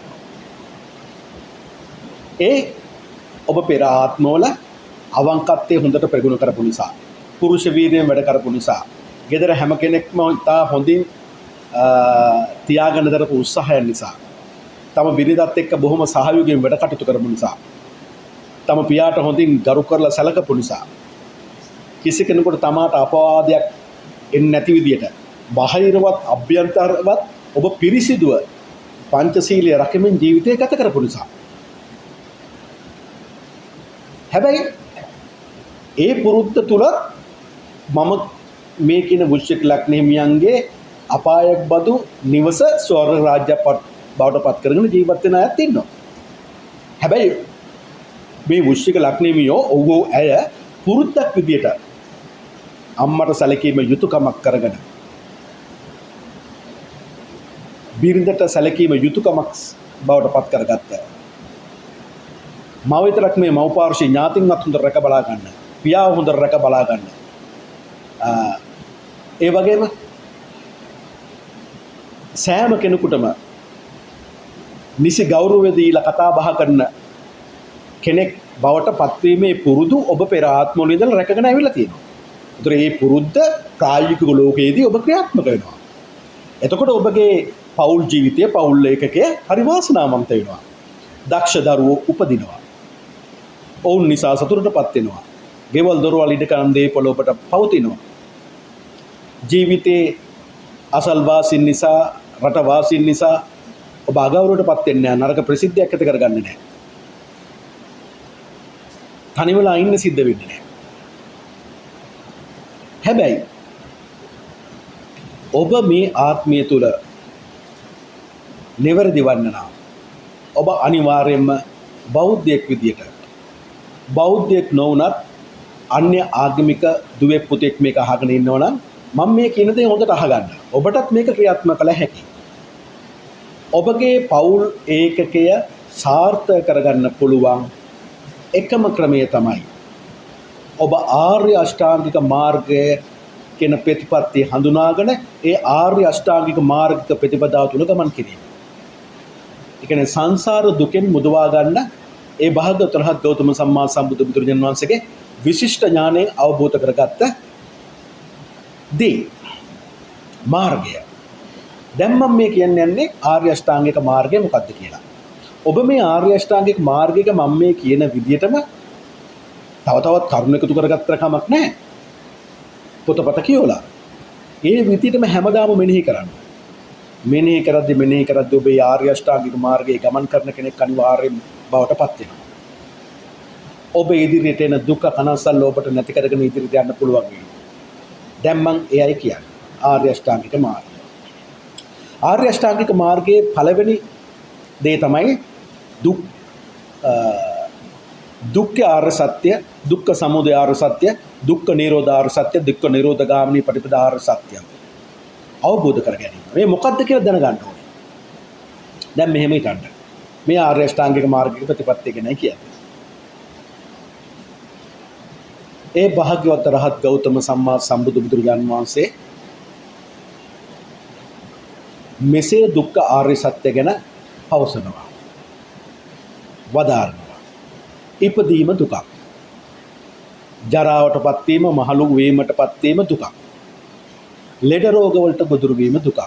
ඒ ඔබ පෙර ආත්මවල අවංකත්වයේ හොඳට ප්‍රගුණ කරපු නිසා, පුරුෂ වීර්යයෙන් වැඩ කරපු නිසා, ගෙදර හැම කෙනෙක්ම ඉතා හොඳින් තියාගෙන දරපු උත්සාහය නිසා, තම බිරිඳත් එක්ක බොහොම සහයෝගයෙන් වැඩ කටයුතු කරපු නිසා, තම පියාට හොඳින් ගරු කරලා සැලකපු නිසා, කිසි කෙනෙකුට තමාට අපවාදයක් එන්නේ නැති විදියට බාහිරවත් අභ්‍යන්තරවත් ඔබ පිරිසිදුව පංචශීලයේ රැකෙමින් ජීවිතය ගත කරපු නිසා. හැබැයි ඒ පුරුද්ද තුල මම මේ කියන වෘශ්චික ලග්නෙහිමියන්ගේ අපායක් බදු නිවස ස්වර්ග රාජ්‍යයක් බවට පත් කරගෙන ජීවත් වෙන අයත් ඉන්නවා. හැබැයි මේ වෘශ්චික ලග්නෙහිමියෝ ඔව් ඇය පුරුද්දක් විදියට අම්මට සැලකීම යුතුයකමක් කරගෙන බිරිඳට සැලකීම යුතුයකමක් බවට පත් කරගත්තා. මව විතරක් මේ මව පාර්ශ්ව ඥාතින්වත් හොඳට රැක බලා ගන්න. පියාව හොඳට රැක බලා ගන්න. ඒ වගේම සෑම කෙනෙකුටම නිසි ගෞරවය දීලා කතා බහ කරන කෙනෙක් බවට පත්වීමේ පුරුදු ඔබ පෙර ආත්මවල ඉඳලා රැකගෙන ඇවිල්ලා තියෙනවා. ඒතර මේ පුරුද්ද ප්‍රායෝගික ලෝකයේදී ඔබ ක්‍රියාත්මක වෙනවා. එතකොට ඔබගේ පෞල් ජීවිතය පෞල් ඒකකය හරි වාසනාවන්ත වෙනවා. දක්ෂ දරුවෝ උපදිනවා. ඔවුන් නිසා සතුටටපත් වෙනවා. ගෙවල් දොරවල් ඉඩකඩම් දේපොළ ඔබට පවතිනවා. ජීවිතේ අසල්වාසීන් නිසා රටවාසීන් නිසා ඔබ අගෞරවයටපත් වෙන්නේ නැහැ. නරක ප්‍රසිද්ධියක් ඇති කරගන්නේ නැහැ. තනි වෙලා ඉන්න සිද්ධ වෙන්නේ නැහැ. හැබැයි ඔබ මේ ආත්මය තුල නිවැරදි වන්න නම් ඔබ අනිවාර්යයෙන්ම බෞද්ධයෙක් විදියට බෞද්ධයෙක් නොවුනත් අන්‍ය ආගමික දුවේ පුතෙක් මේක අහගෙන ඉන්නවා නම් මම මේ කියන දේ හොඳට අහගන්න. ඔබටත් මේක ක්‍රියාත්මක කළ හැකියි. ඔබගේ පෞල් ඒකකය සාර්ථක කරගන්න පුළුවන් එකම ක්‍රමය තමයි ඔබ ආර්ය අෂ්ටාංගික මාර්ගය කියන ප්‍රතිපත්තිය හඳුනාගෙන ඒ ආර්ය අෂ්ටාංගික මාර්ගික ප්‍රතිපදාව තුල ගමන් කිරීම. ඒ කියන්නේ සංසාර දුකෙන් මුදවා ගන්න ඒ භාග්‍යවතුන් රහත් ගෞතම සම්මා සම්බුදු බුදුරජාණන් වහන්සේගේ විශිෂ්ට ඥාණයෙන් අවබෝධ කරගත්ත දී මාර්ගය. දැන් මම මේ කියන්නේ ආර්ය අෂ්ටාංගික මාර්ගය මොකක්ද කියලා. ඔබ මේ ආර්ය අෂ්ටාංගික මාර්ගයක මම මේ කියන විදිහටම තව තවත් කරුණු එකතු කරගත්තර කමක් නැහැ. පොතපත කියවලා ඒ විදිහටම හැමදාම මෙනෙහි කරන්න. මෙනෙහි කරද්දී ඔබේ ආර්ය අෂ්ටාංගික මාර්ගයේ ගමන් කරන කෙනෙක් අනිවාර්යෙන් බවට පත් වෙනවා. ඔබ ඉදිරියට එන දුක කනස්සල් ඔබට නැති කරගෙන ඉදිරියට යන්න පුළුවන් වෙනවා. දැන් මම එයයි කියන්නේ ආර්ය අෂ්ටාංගික මාර්ගය. ආර්ය අෂ්ටාංගික මාර්ගයේ පළවෙනි දේ තමයි දුක්ඛ ආර්ය සත්‍ය, දුක්ඛ සමුදය ආර්ය සත්‍ය, දුක්ඛ නිරෝධ ආර්ය සත්‍ය, දුක්ඛ නිරෝධ ගාමිනී පටිපදා ආර්ය සත්‍ය අවබෝධ කර ගැනීම. මේ මොකක්ද කියලා දැනගන්න ඕනේ. දැන් මෙහෙම හිතන්න. මේ ආර්ය අෂ්ටාංගික මාර්ගික ප්‍රතිපත්තිය ගැන කියන්නේ. ඒ භාග්‍යවත් රහත් ගෞතම සම්මා සම්බුදු බුදුරජාණන් වහන්සේ මෙසේ දුක්ඛ ආර්ය සත්‍ය ගැන පවසනවා. වදාරනවා. ඉපදීම දුකක්. ජරාවටපත් වීම, මහලු වීමටපත් වීම දුකක්. ලෙඩ රෝග වලට ගොදුරු වීම දුකක්.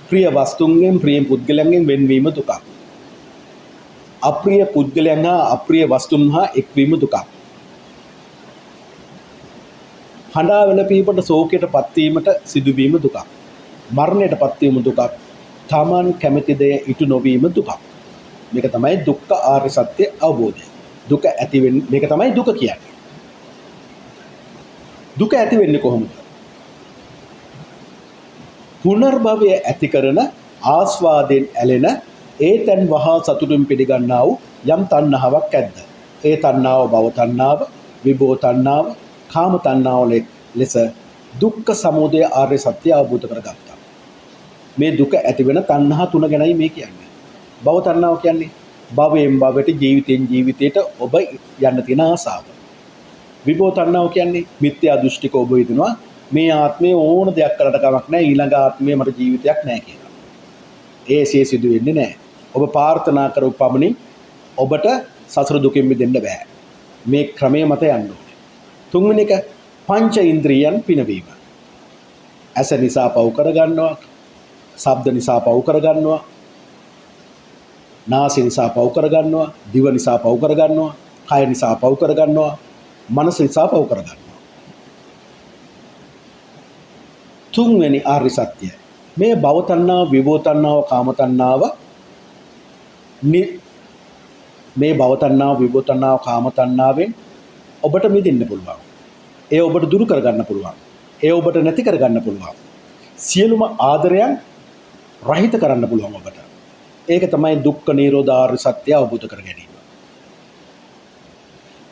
ප්‍රිය වස්තුන්ගෙන් ප්‍රිය පුද්ගලයන්ගෙන් වෙන්වීම දුකක්. අප්‍රිය පුද්ගලයන් හා අප්‍රිය වස්තුන් හා එක්වීම දුකක්. හඬා වෙලපීමට ශෝකයට පත්වීමට සිදුවීම දුකක්. මරණයට පත්වීම දුකක්. තමන් කැමති දේ ඉටු නොවීම දුකක්. මේක තමයි දුක්ඛ ආර්ය සත්‍ය අවබෝධය. දුක ඇති වෙන්නේ මේක තමයි දුක කියන්නේ. දුක ඇති වෙන්නේ කොහොමද? පුනර්භවය ඇති කරන ආස්වාදයෙන් ඇලෙන ඒතන් වහා සතුටින් පිළිගන්නා වූ යම් තණ්හාවක් ඇද්ද? ඒ තණ්හාව භව තණ්හාව, විභව තණ්හාව, කාම තණ්හාව ලෙස දුක්ඛ සමුදය ආර්ය සත්‍ය අවබෝධ කරගත්තා. මේ දුක ඇති වෙන තණ්හා තුන ගැනයි මේ කියන්නේ. භව තණ්හාව කියන්නේ භවයෙන් භවයට, ජීවිතයෙන් ජීවිතයට ඔබ යන්න තියෙන ආසාව. විභව තණ්හාව කියන්නේ මිත්‍යා දෘෂ්ටික ඔබ හිතනවා මේ ආත්මයේ ඕන දෙයක් කරලා කමක් නැහැ, ඊළඟ ආත්මයේ මට ජීවිතයක් නැහැ කියලා. ඒසේ සිදු වෙන්නේ නැහැ. ඔබ ප්‍රාර්ථනා කර උපමණින් ඔබට සසර දුකෙන් මිදෙන්න බෑ. මේ ක්‍රමයේ මත යන්න ඕනේ. තුන්වෙනි එක පංච ඉන්ද්‍රියයන් පිනවීම. ඇස නිසා පව් කරගන්නවා, ශබ්ද නිසා පව් කරගන්නවා, නාසය නිසා පව් කරගන්නවා, දිව නිසා පව් කරගන්නවා, කය නිසා පව් කරගන්නවා, මනස නිසා පව් කරගන්නවා. තුන්වෙනි ආර්ය සත්‍යය. මේ භව තණ්හාව, විභව තණ්හාව, කාම තණ්හාව මේ භව තණ්හාව, විභව තණ්හාව, කාම තණ්හාවෙන් ඔබට මිදෙන්න පුළුවන්. ඒ ඔබට දුරු කරගන්න පුළුවන්. ඒ ඔබට නැති කරගන්න පුළුවන්. සියලුම ආදරයන් රහිත කරන්න පුළුවන් ඔබට. ඒක තමයි දුක්ඛ නිරෝධ ආර්ය සත්‍ය අවබෝධ කර ගැනීම.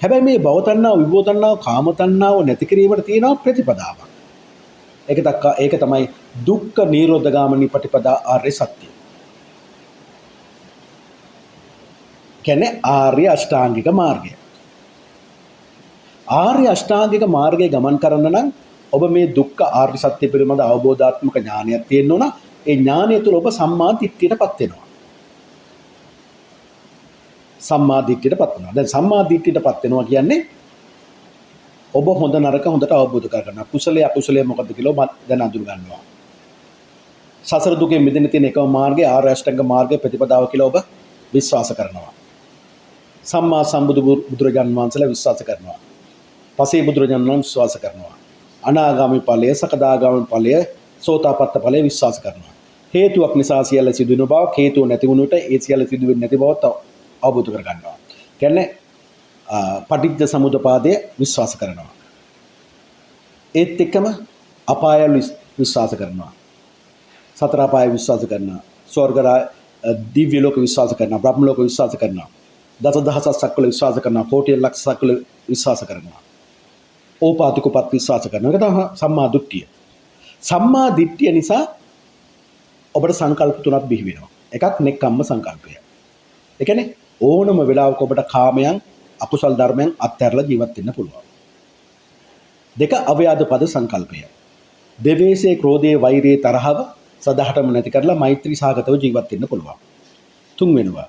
හැබැයි මේ භව තණ්හාව, විභව තණ්හාව, කාම තණ්හාව නැති කිරීමට තියෙනවා ප්‍රතිපදාවක්. ඒක තමයි දුක්ඛ නිරෝධ ගාමිනී පටිපදා ආර්ය සත්‍ය. කියන්නේ ආර්ය අෂ්ටාංගික මාර්ගය. ආර්ය අෂ්ටාංගික මාර්ගයේ ගමන් කරන්න නම් ඔබ මේ දුක්ඛ ආර්ය සත්‍ය පිළිබඳ අවබෝධාත්මක ඥානයක් තියෙන්න ඕන. ඒ ඥානය තුළ ඔබ සම්මා දිට්ඨියටපත් වෙනවා. සම්මා දිට්ඨියටපත් වෙනවා. දැන් සම්මා දිට්ඨියටපත් වෙනවා කියන්නේ ඔබ හොඳ නරක හොඳට අවබෝධ කරගන්න. කුසලයේ අකුසලයේ මොකද්ද කියලා ඔබ දැන් අඳුර ගන්නවා. සසර දුකෙන් මිදෙන්න තියෙන එකම මාර්ගය ආර්ය අෂ්ටාංග මාර්ගයේ ප්‍රතිපදාව කියලා ඔබ විශ්වාස කරනවා. සම්මා සම්බුදු බුදුරජාණන් වහන්සේලා විශ්වාස කරනවා. පසේ බුදුරජාණන් වහන්සේ විශ්වාස කරනවා. අනාගාමී ඵලය, සකදාගාමී ඵලය, සෝතාපට්ට ඵලය විශ්වාස කරනවා. හේතුවක් නිසා සියල්ල සිදු වෙන බව, හේතුව නැති වුණොත් ඒ සියල්ල සිදු වෙන්නේ නැති බව අවබෝධ කර ගන්නවා. කියන්නේ පටිච්ච සමුප්පාදය විශ්වාස කරනවා. ඒත් එක්කම අපාය විශ්වාස කරනවා. සතර අපාය විශ්වාස කරනවා. ස්වර්ග දිව්‍ය ලෝක විශ්වාස කරනවා. බ්‍රහ්ම ලෝක විශ්වාස කරනවා. දසදහසක් සක්වල විශ්වාස කරනවා. කෝටි ලක්ෂ සක්වල විශ්වාස කරනවා. ඕපාතිකපත් විශ්වාස කරනවා. ඒක තමයි සම්මා දිට්ඨිය. සම්මා දිට්ඨිය නිසා ඔබට සංකල්ප තුනක් බිහි වෙනවා. එකක් නෙක්ඛම්ම සංකල්පය. ඒ කියන්නේ ඕනම වෙලාවක ඔබට කාමයන් අකුසල් ධර්මයන් අත්හැරලා ජීවත් වෙන්න පුළුවන්. දෙක අව්‍යාද පද සංකල්පය. දෙවේසේ ක්‍රෝධයේ වෛරයේ තරහව සදාහටම නැති කරලා මෛත්‍රී සාගතව ජීවත් වෙන්න පුළුවන්. තුන් වෙනවා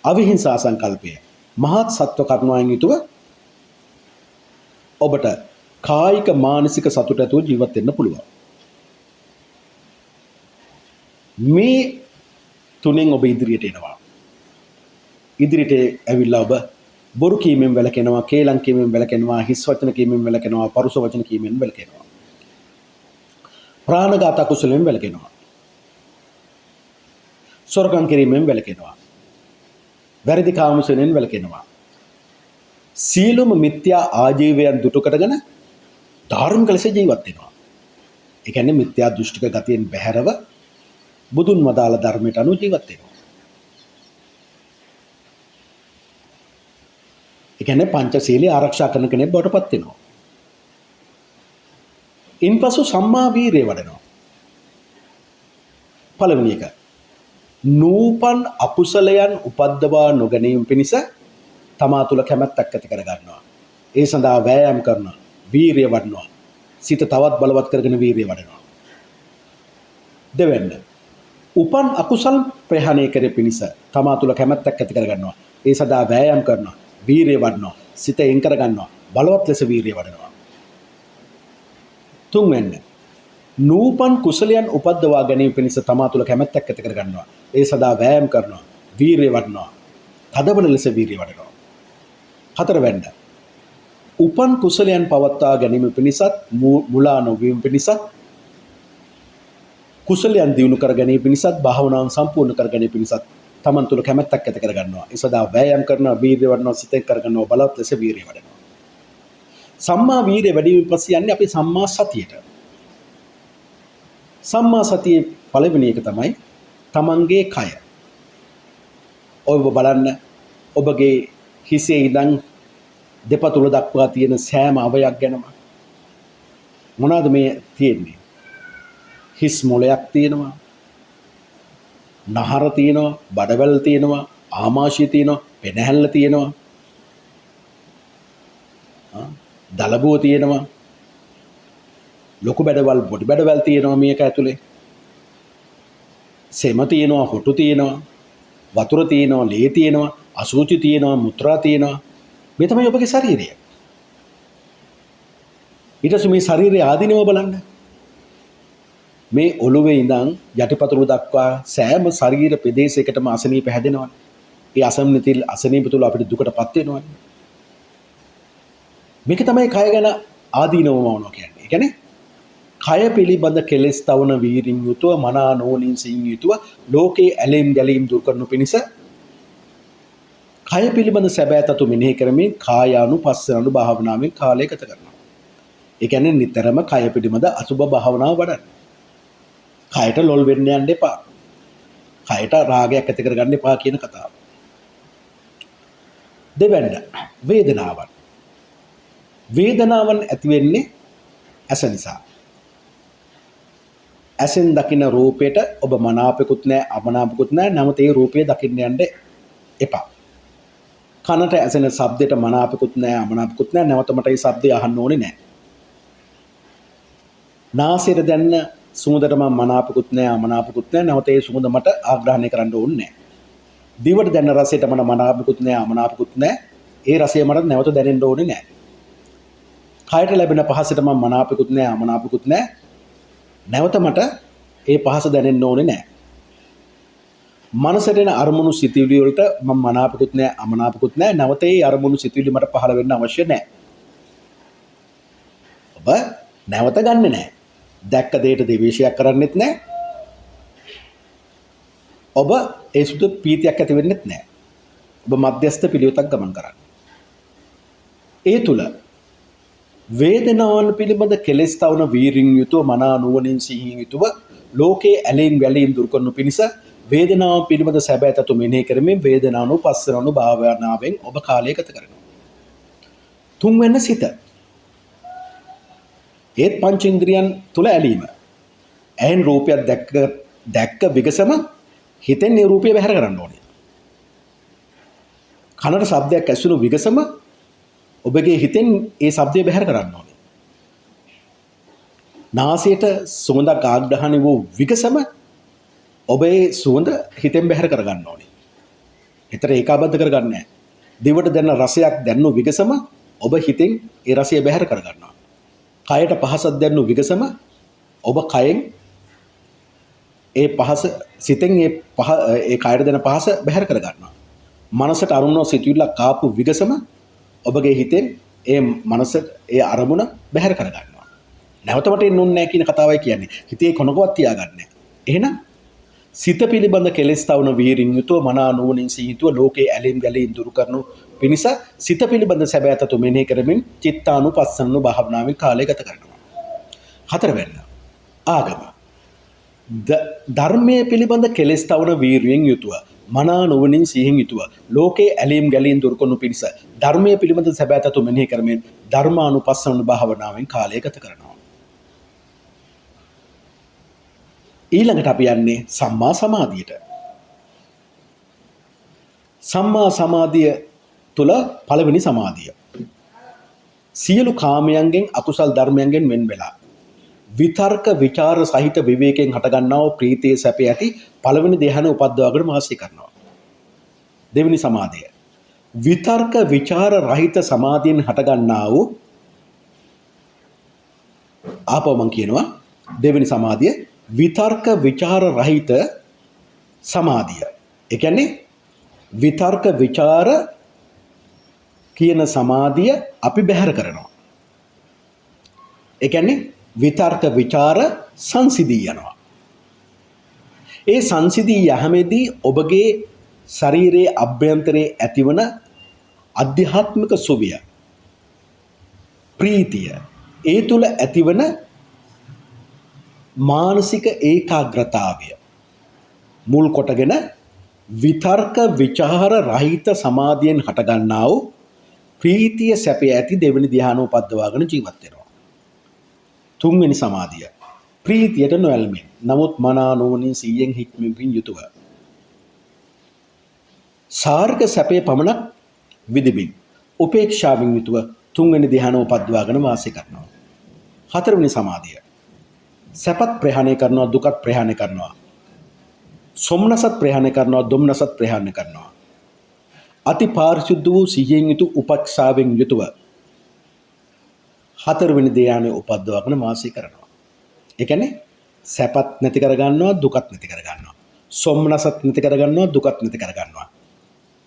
අවිහිංසා සංකල්පය. මහත් සත්ව කරුණාවෙන් යුතුව ඔබට කායික මානසික සතුට ඇතුව ජීවත් වෙන්න පුළුවන්. මේ තුනෙන් ඔබ ඉදිරියට එනවා. ඉදිරියට ඇවිල්ලා ඔබ බොරු කීමෙන් වැළකෙනවා, කේලම් කීමෙන් වැළකෙනවා, හිස් වචන කීමෙන් වැළකෙනවා, පරුෂ වචන කීමෙන් වැළකෙනවා. ප්‍රාණඝාත කුසලයෙන් වැළකෙනවා. සොරකම් කිරීමෙන් වැළකෙනවා. වැරදි කාමසෙනෙන් වැළකෙනවා. සියලුම මිත්‍යා ආජීවයන් දුටු කරගෙන ධර්මික ලෙස ජීවත් වෙනවා. ඒ කියන්නේ මිත්‍යා දෘෂ්ටික ගතියෙන් බැහැරව බුදුන් වදාළ ධර්මයට අනුව ජීවත් වෙනවා. ඒ කියන්නේ පංචශීලයේ ආරක්ෂා කරන කෙනෙක් බවට පත් වෙනවා. ඉන්පසු සම්මා වීරිය වඩනවා. පළවෙනි එක නූපන් අකුසලයන් උපද්දවා නොගැනීම පිණිස තමා තුළ කැමැත්තක් ඇති කර ගන්නවා. ඒ සඳහා වෑයම් කරනවා, වීරිය වඩනවා. සිත තවත් බලවත් කරගෙන වීරිය වඩනවා. දෙවෙනි උපන් අකුසල් ප්‍රහාණය කර පිණිස තමා තුළ කැමැත්තක් ඇති කර ගන්නවා. ඒ සඳහා වෑයම් කරනවා, වීරිය වඩනවා. සිත එන් කර ගන්නවා, බලවත් ලෙස වීරිය වඩනවා. තුන්වෙනි නූපන් කුසලයන් උපද්දවා ගැනීම පිණිස තමා තුළ කැමැත්තක් ඇති කර ගන්නවා. ඒ සඳහා වෑයම් කරනවා, වීරිය වඩනවා, තදබල ලෙස වීරිය වඩනවා. හතරවෙනි උපන් කුසලයන් පවත්වා ගැනීම පිණිසත් මුලා නොවීම පිණිසත් කුසලයන් දියුණු කර ගැනීම පිණිසත් භාවනාවන් සම්පූර්ණ කර ගැනීම පිණිසත් තමන් තුළ කැමැත්තක් ඇති කර ගන්නවා. ඒ සඳහා වෑයම් කරනවා, වීරිය වඩනවා, සිතෙන් කර ගන්නවා, බලවත් ලෙස වීරිය වඩනවා. සම්මා වීරිය වැඩි වීම පස්සේ යන්නේ අපි සම්මා සතියට. සම්මා සතියේ පළවෙනි එක තමයි තමන්ගේ කය. ඔබ බලන්න ඔබගේ හිසේ ඉඳන් දෙපතුල දක්වා තියෙන සෑම අවයක් ගැනම මොනවාද මේ තියෙන්නේ? හිස් මොළයක් තියෙනවා, නහර තියෙනවා, බඩවැල් තියෙනවා, ආමාශය තියෙනවා, පෙනහැල්ල තියෙනවා, දලබුව තියෙනවා, ලොකු බඩවැල් පොඩි බඩවැල් තියෙනවා මේක ඇතුලේ. සෙම තියෙනවා, හොටු තියෙනවා, වතුර තියෙනවා, ලේ තියෙනවා, අසුචි තියෙනවා, මුත්‍රා තියෙනවා. මේ තමයි ඔබගේ ශරීරය. ඊට පස්සේ මේ ශරීරයේ ආදීනව බලන්න. මේ ඔළුවේ ඉඳන් යටිපතුල දක්වා සෑම ශරීර ප්‍රදේශයකටම අසනීප හැදෙනවා. ඒ අසනීප තුල අපිට දුකටපත් වෙනවා. මේක තමයි කය ගැන ආදීනව වුණා කියන්නේ. ඒ කියන්නේ කය පිළිබඳ කෙලෙස් තවන වීරින් යුතුව මනා නෝනින් සින් යුතුව ලෝකේ ඇලීම් ගැලීම් දුරු කරනු පිණිස කය පිළිබඳ සැබෑ තතු මෙනෙහි කරමින් කායානුපස්සන භාවනාවෙන් කාලය ගත කරනවා. ඒ කියන්නේ නිතරම කය පිළිබඳ අසුබ භාවනාව වඩන්න. කයට ලොල් වෙන්න යන්න එපා. කයට රාගයක් ඇති කරගන්න එපා කියන කතාව. දෙවැන්න වේදනාවන්. වේදනාවන් ඇති වෙන්නේ ඇස නිසා. ඇසෙන් දකින්න රූපයට ඔබ මනාපෙකුත් නැහැ, අමනාපෙකුත් නැහැ. නමුත් ඒ රූපය දකින්න යන්න එපා. කනට ඇසෙන ශබ්දයට මනාපෙකුත් නැහැ, අමනාපෙකුත් නැහැ. නැවත මට ඒ ශබ්දය අහන්න ඕනේ නැහැ. නාසයට දැනෙන සුවඳට මම මනාපෙකුත් නැහැ, අමනාපෙකුත් නැහැ. නැවත ඒ සුවඳ මට ආග්‍රහණය කරන්න ඕනේ නැහැ. දිවට දැනෙන රසයට මට මනාපෙකුත් නැහැ, අමනාපෙකුත් නැහැ. ඒ රසය මට නැවත දැනෙන්න ඕනේ නැහැ. කයට ලැබෙන පහසට මම මනාපිකුත් නැහැ අමනාපිකුත් නැහැ. නැවත මට ඒ පහස දැනෙන්න ඕනේ නැහැ. මනසට එන අරමුණු සිතුවිලි වලට මම මනාපිකුත් නැහැ අමනාපිකුත් නැහැ. නැවත ඒ අරමුණු සිතුවිලි මට පහළ වෙන්න අවශ්‍ය නැහැ. ඔබ නැවත ගන්නෙ නැහැ. දැක්ක දෙයට දෙවිශයක් කරන්නෙත් නැහැ. ඔබ ඒ සුදු පීතියක් ඇති වෙන්නෙත් නැහැ. ඔබ මධ්‍යස්ථ පිළිවෙතක් ගමන් කරන්න. ඒ තුල වේදනාවන් පිළිබඳ කෙලෙස් තවන වීරින් යුතුව මනා නුවණින් සිහියෙන් යුතුව ලෝකයේ ඇලීම් වැලීම් දුරු කරනු පිණිස වේදනාව පිළිබඳ සැබෑ තතු මෙනෙහි කරමින් වේදනානුපස්සනානු භාවනාවෙන් ඔබ කාලය ගත කරනවා. තුන්වෙනි සිත. ඒත් පංචේන්ද්‍රියන් තුල ඇලීම. ඇහෙන් රූපයක් දැක්ක විගසම හිතෙන් ඒ රූපය බැහැර කරන්න ඕනේ. කනට ශබ්දයක් ඇසුණු විගසම ඔබගේ හිතෙන් ඒ ශබ්දය බැහැර කරන්න ඕනේ. නාසයට සුවඳක් ආග්‍රහණය වූ විගසම ඔබ ඒ සුවඳ හිතෙන් බැහැර කරගන්න ඕනේ. හිතට ඒකාබද්ධ කරගන්න නැහැ. දිවට දැනෙන රසයක් දැන්නු විගසම ඔබ හිතෙන් ඒ රසය බැහැර කරගන්නවා. කයට පහසක් දැන්නු විගසම ඔබ කයෙන් ඒ පහස සිතෙන් ඒ කයට දැනෙන පහස බැහැර කරගන්නවා. මනසට අරුණව සිතුවිල්ලක් ආපු විගසම ඔබගේ හිතෙන් ඒ මනස ඒ අරමුණ බැහැර කරගන්නවා. නැවතමට එන්න ඕනේ නැහැ කියන කතාවයි කියන්නේ. හිතේ කොනකවත් තියාගන්න නැහැ. එහෙනම් සිත පිළිබඳ කෙලෙස් තවන වීරින් යුතුව මනා නුවණින් සිහිතුව ලෝකයේ ඇලීම් ගැලීම් දුරු කරනු පිණිස සිත පිළිබඳ සැබෑ තතු මෙනෙහි කරමින් චිත්තානුපස්සනු භාවනාවෙන් කාලය ගත කරනවා. හතරවෙනි ආගම. ධර්මයේ පිළිබඳ කෙලෙස් තවන වීරියෙන් යුතුව මනා නුවණින් සිහින් යුතුව ලෝකයේ ඇලීම් ගැලීම් දුරු කරනු පිණිස ධර්මයේ පිළිබඳ සැබෑ තතු මෙනෙහි කරමින් ධර්මානුපස්සනු භාවනාවෙන් කාලය ගත කරනවා. ඊළඟට අපි යන්නේ සම්මා සමාධියට. සම්මා සමාධිය තුල පළවෙනි සමාධිය. සියලු කාමයන්ගෙන් අකුසල් ධර්මයන්ගෙන් වෙන් වෙලා විතර්ක විචාර සහිත විවේකයෙන් හටගන්නා වූ ප්‍රීතිය සැපය ඇති පළවෙනි ධ්‍යාන උපද්දවාගෙන වාසය කරනවා. දෙවෙනි සමාධිය. විතර්ක විචාර රහිත සමාධියෙන් හටගන්නා වූ ආපව මම කියනවා දෙවෙනි සමාධිය විතර්ක විචාර රහිත සමාධිය. ඒ කියන්නේ විතර්ක විචාර කියන සමාධිය අපි බැහැර කරනවා. ඒ කියන්නේ විතර්ක විචාර සංසිදී යනවා. ඒ සංසිදී යහමේදී ඔබගේ ශරීරයේ අභ්‍යන්තරයේ ඇතිවන අධ්‍යාත්මික සුවිය ප්‍රීතිය ඒ තුල ඇතිවන මානසික ඒකාග්‍රතාවය මුල් කොටගෙන විතර්ක විචාර රහිත සමාධියෙන් හටගන්නා වූ ප්‍රීතිය සැපය ඇති දෙවෙනි ධ්‍යාන උපද්දවාගෙන ජීවත් වෙනවා. තුන්වෙනි සමාධිය ප්‍රීතියට නොඇල්මෙන් නමුත් මනා නුවණින් සිහියෙන් හික්මමින් යුතුව සාර්ග සැපේ පමණක් විදිමින් උපේක්ෂාවෙන් යුතුව තුන්වෙනි ධ්‍යාන උපද්දවාගෙන වාසය කරනවා. හතරවෙනි සමාධිය සැපත් ප්‍රහාණය කරනවා දුකත් ප්‍රහාණය කරනවා සොම්නසත් ප්‍රහාණය කරනවා දුම්නසත් ප්‍රහාණය කරනවා අති පාරිශුද්ධ වූ සිහියෙන් යුතු උපක්ෂාවෙන් යුතුව හතරවෙනි ධ්‍යානෙ උපද්දවගෙන වාසය කරනවා. ඒ කියන්නේ සැපත් නැති කර ගන්නවා දුකත් නැති කර ගන්නවා සොම්නසත් නැති කර ගන්නවා දුකත් නැති කර ගන්නවා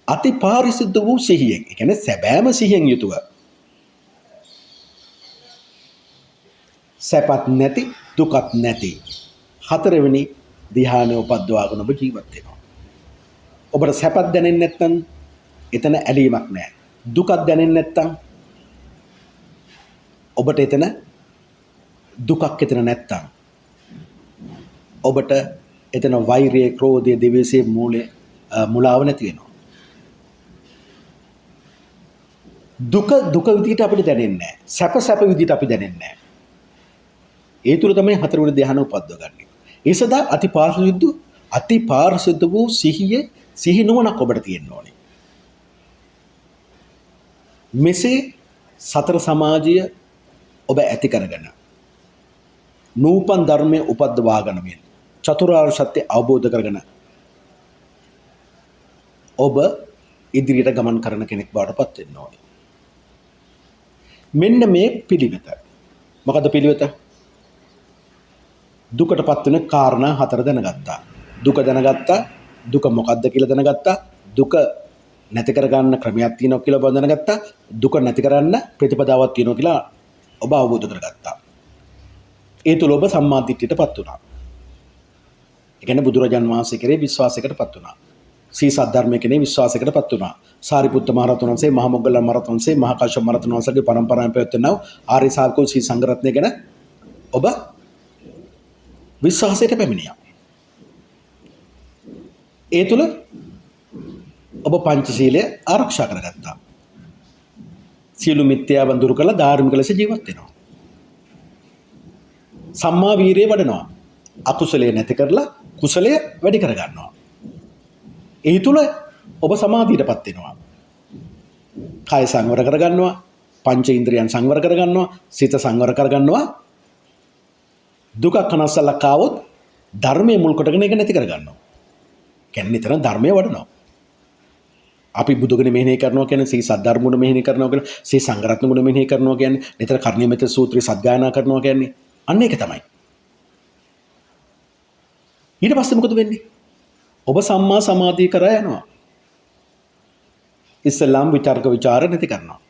අති පාරිශුද්ධ වූ සිහියෙන් ඒ කියන්නේ සැබෑම සිහියෙන් යුතුව සැපත් නැති දුකත් නැති හතරවෙනි ධ්‍යානය උපද්දවාගෙන ඔබ ජීවත් වෙනවා. ඔබට සැපත් දැනෙන්නේ නැත්නම් එතන ඇලීමක් නැහැ. දුකත් දැනෙන්නේ නැත්නම් ඔබට එතන දුකක් එතන නැත්නම් ඔබට එතන වෛරය, ක්‍රෝධය, ද්වේෂය මුලාව නැති වෙනවා. දුක විදිහට අපිට දැනෙන්නේ නැහැ. සැප විදිහට අපි දැනෙන්නේ නැහැ. ඒ තුල තමයි හතරවෙනි ධ්‍යාන උපද්දවගන්නේ. ඒ සදා අති පාරිශුද්ධ වූ සිහි නුවණක් ඔබට තියෙන්න ඕනේ. මෙසේ සතර සමාජය ඔබ ඇති කරගෙන නූපන් ධර්මයේ උපද්දවාගෙන මේ චතුරාර්ය සත්‍ය අවබෝධ කරගෙන ඔබ ඉදිරියට ගමන් කරන කෙනෙක් බවට පත් වෙන්න ඕනේ. මෙන්න මේ පිළිවෙත. මොකද පිළිවෙත? දුකටපත් වෙන කාරණා 4 දැනගත්තා. දුක දැනගත්තා. දුක මොකක්ද කියලා දැනගත්තා. දුක නැති කරගන්න ක්‍රමයක් තියෙනවා කියලා ඔබ දැනගත්තා. දුක නැති කරන්න ප්‍රතිපදාවක් තියෙනවා කියලා ඔබ අවබෝධ කරගත්තා. ඒ තුල ඔබ සම්මා දිට්ඨියටපත් වුණා. ඒ කියන්නේ බුදුරජාන් වහන්සේ කෙරේ විශ්වාසයකටපත් වුණා. සී සද්ධර්මයේ කෙරේ විශ්වාසයකටපත් වුණා. සාරිපුත්ත මහ රහතන් වහන්සේ, මහා මොග්ගල්ලාන මහ රහතන් වහන්සේ, මහා කාශ්‍යප මහ රහතන් වහන්සේගේ පරම්පරාවෙන් පැවැත්වෙනා ආර්ය ශ්‍රාවකෝ සී සංඝ රත්නය ගැන ඔබ විශ්වාසයට පැමිණියා. ඒ තුල ඔබ පංචශීලය ආරක්ෂා කරගත්තා. සියලු මිත්‍යාවන් දුරු කළා ධාර්මික ලෙස ජීවත් වෙනවා. සම්මා වීරිය වඩනවා. අකුසලයේ නැති කරලා කුසලය වැඩි කරගන්නවා. ඒ තුල ඔබ සමාධියටපත් වෙනවා. කාය සංවර කරගන්නවා, පංච ඉන්ද්‍රියන් සංවර කරගන්නවා, සිත සංවර කරගන්නවා. දුක කනස්සලක් ආවොත් ධර්මයේ මුල් කොටගෙන ඒක නැති කරගන්නවා. කියන්නේ නිතර ධර්මයේ වඩනවා. අපි බුදුගුණ මෙහෙණි කරනවා කියන්නේ සී සද්ධර්ම ගුණ මෙහෙණි කරනවා කියන්නේ සී සංඝරත්න ගුණ මෙහෙණි කරනවා කියන්නේ නිතර කර්ණීයමෙත සූත්‍රය සත්ගායනා කරනවා කියන්නේ අන්න ඒක තමයි. ඊට පස්සේ මොකද වෙන්නේ? ඔබ සම්මා සමාධිය කරා යනවා. ඉස්ලාම් විචාරක ਵਿਚාර නැති කරනවා.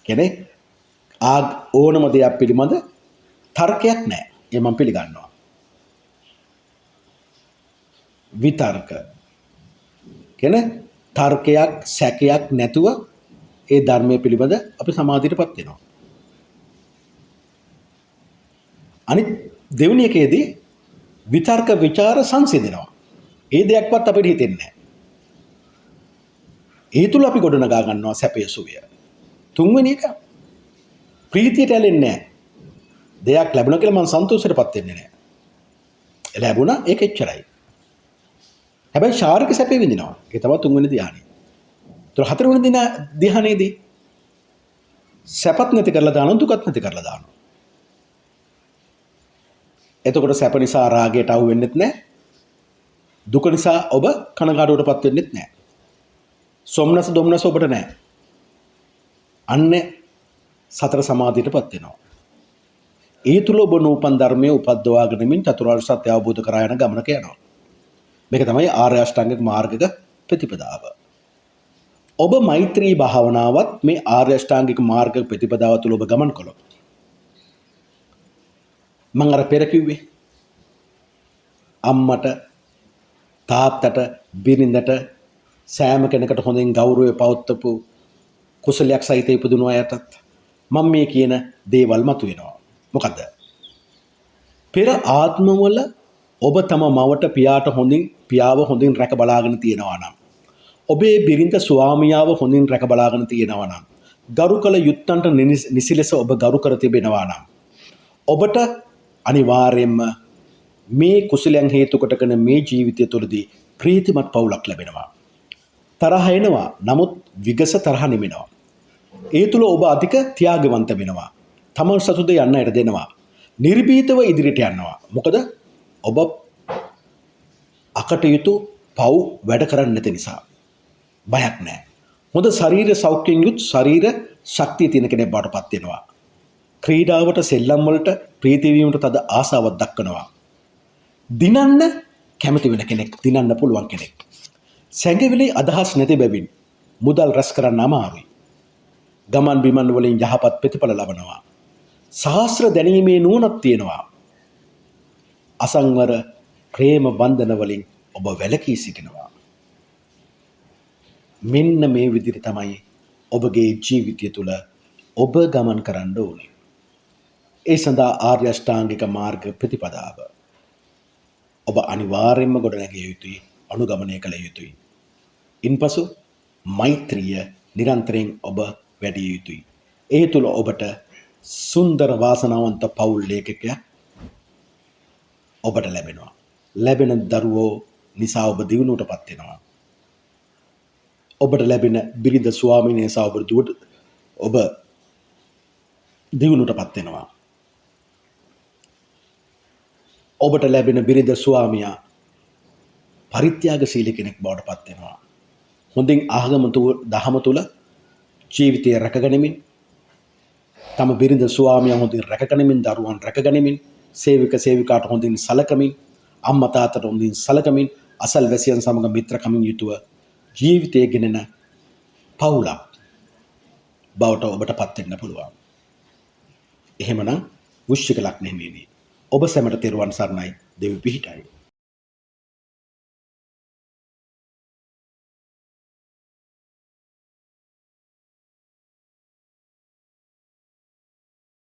කියන්නේ ඕනම දෙයක් පිළිබඳ තර්කයක් නැහැ. ඒ මම පිළිගන්නවා. විතර්ක කියන්නේ තර්කයක් සැකයක් නැතුව ඒ ධර්මයේ පිළිබඳ අපි සමාධියටපත් වෙනවා. අනිත් දෙවෙනි එකේදී විතර්ක ਵਿਚාර සංසිඳනවා. ඒ දෙයක්වත් අපිට හිතෙන්නේ නැහැ. ඒ තුල අපි ගොඩනගා ගන්නවා සැපය සුවය. තුන්වෙනි එක ප්‍රීතියට ඇලෙන්නේ නැහැ. දෙයක් ලැබුණා කියලා මම සන්තෝෂයටපත් වෙන්නේ නැහැ. ලැබුණා ඒක එච්චරයි. හැබැයි ශාරීරික සැපේ විඳිනවා. ඒක තමයි තුන්වෙනි ධ්‍යානෙ. ඒතර හතරවෙනි ධ්‍යානෙදී සැපත් නැති කරලා දානවා දුකත් නැති කරලා දානවා. එතකොට සැප නිසා රාගයට අහු වෙන්නෙත් නැහැ. දුක නිසා ඔබ කනගාටුවටපත් වෙන්නෙත් නැහැ. සොම්නස දොම්නස ඔබට නැහැ. අන්නේ සතර සමාධියටපත් වෙනවා. ඒ තුල ඔබ නූපන් ධර්මයේ උපද්දවාගෙන මින් චතුරාර්ය සත්‍ය අවබෝධ කරා යන ගමනක යනවා. මේක තමයි ආර්ය අෂ්ටාංගික මාර්ගික ප්‍රතිපදාව. ඔබ මෛත්‍රී භාවනාවත් මේ ආර්ය අෂ්ටාංගික මාර්ගික ප්‍රතිපදාව තුල ඔබ ගමන් කළොත් මම අර පෙර කිව්වේ අම්මට තාත්තට බිරිඳට සෑම කෙනෙකුට හොඳින් ගෞරවය පවත්වපු කුසලයක් සහිත ඉපදුණු අයටත් මම මේ කියන දේවල් මතුවෙනවා. මොකද පෙර ආත්මවල ඔබ තම මවට පියාව හොඳින් රැක බලාගෙන තියෙනවා නම් ඔබේ බිරිඳ ස්වාමියාව හොඳින් රැක බලාගෙන තියෙනවා නම් ගරු කළ යුත්තන්ට නිසි ලෙස ඔබ ගරු කර තිබෙනවා නම් ඔබට අනිවාර්යයෙන්ම මේ කුසලයන් හේතු කොටගෙන මේ ජීවිතය තුළදී ප්‍රීතිමත් පවුලක් ලැබෙනවා. තරහ එනවා. නමුත් විගස තරහ නිමෙනවා. ඒ තුල ඔබ අධික ත්‍යාගවන්ත වෙනවා. තමන් සතුද යන්න ඉඩ දෙනවා. නිර්භීතව ඉදිරියට යනවා. මොකද ඔබ අකටයුතු පව් වැඩ කරන්නේ නැති නිසා. බයක් නැහැ. හොඳ ශරීර සෞඛ්‍යයෙන් යුත් ශරීර ශක්තිය තියෙන කෙනෙක් බවට පත් වෙනවා. ක්‍රීඩාවට සෙල්ලම් වලට ප්‍රීති වීමට තද ආසාවක් දක්වනවා. දිනන්න කැමති වෙන කෙනෙක්, දිනන්න පුළුවන් කෙනෙක්. සැඟවිලි අදහස් නැති බැවින් මුදල් රැස් කරන්න අමාරුයි. ගමන් බිමන් වලින් යහපත් ප්‍රතිඵල ලබනවා. සහස්‍ර දැනීමේ නුවණක් තියෙනවා. අසංවර ප්‍රේම බන්ධන වලින් ඔබ වැළකී සිටිනවා. මෙන්න මේ විදිහට තමයි ඔබගේ ජීවිතය තුළ ඔබ ගමන් කරන්න ඕනේ. ඒ සඳහා ආර්ය අෂ්ටාංගික මාර්ග ප්‍රතිපදාව ඔබ අනිවාර්යයෙන්ම ගොඩනැගිය යුතුයි, අනුගමනය කළ යුතුයි. ඉන්පසු මෛත්‍රිය නිරන්තරයෙන් ඔබ වැඩි යුතුයි. ඒ තුළ ඔබට සුන්දර වාසනාවන්ත පවුල් ලේඛකයක් ඔබට ලැබෙනවා. ලැබෙන දරුවෝ නිසා ඔබ දියුණුවටපත් වෙනවා. ඔබට ලැබෙන බිරිඳ ස්වාමිනිය නිසා ඔබ දියුණුවටපත් වෙනවා. ඔබට ලැබෙන බිරිඳ ස්වාමියා පරිත්‍යාගශීලී කෙනෙක් බවට පත් වෙනවා. හොඳින් දහම තුල ජීවිතය රැකගැනීමෙන් තම බිරිඳ ස්වාමියා හොඳින් රැකගනිමින්, දරුවන් රැකගනිමින්, සේවක සේවිකාට හොඳින් සලකමින්, අම්මා තාත්තට හොඳින් සලකමින්, අසල්වැසියන් සමග මිත්‍රකමින් යුතුව ජීවිතය ගෙනෙන පවුලක් බවට ඔබට පත් වෙන්න පුළුවන්. එහෙමනම් වෘශ්චික ලග්නයේ ඔබ සැමට තෙරුවන් සරණයි. දෙවි පිහිටයි.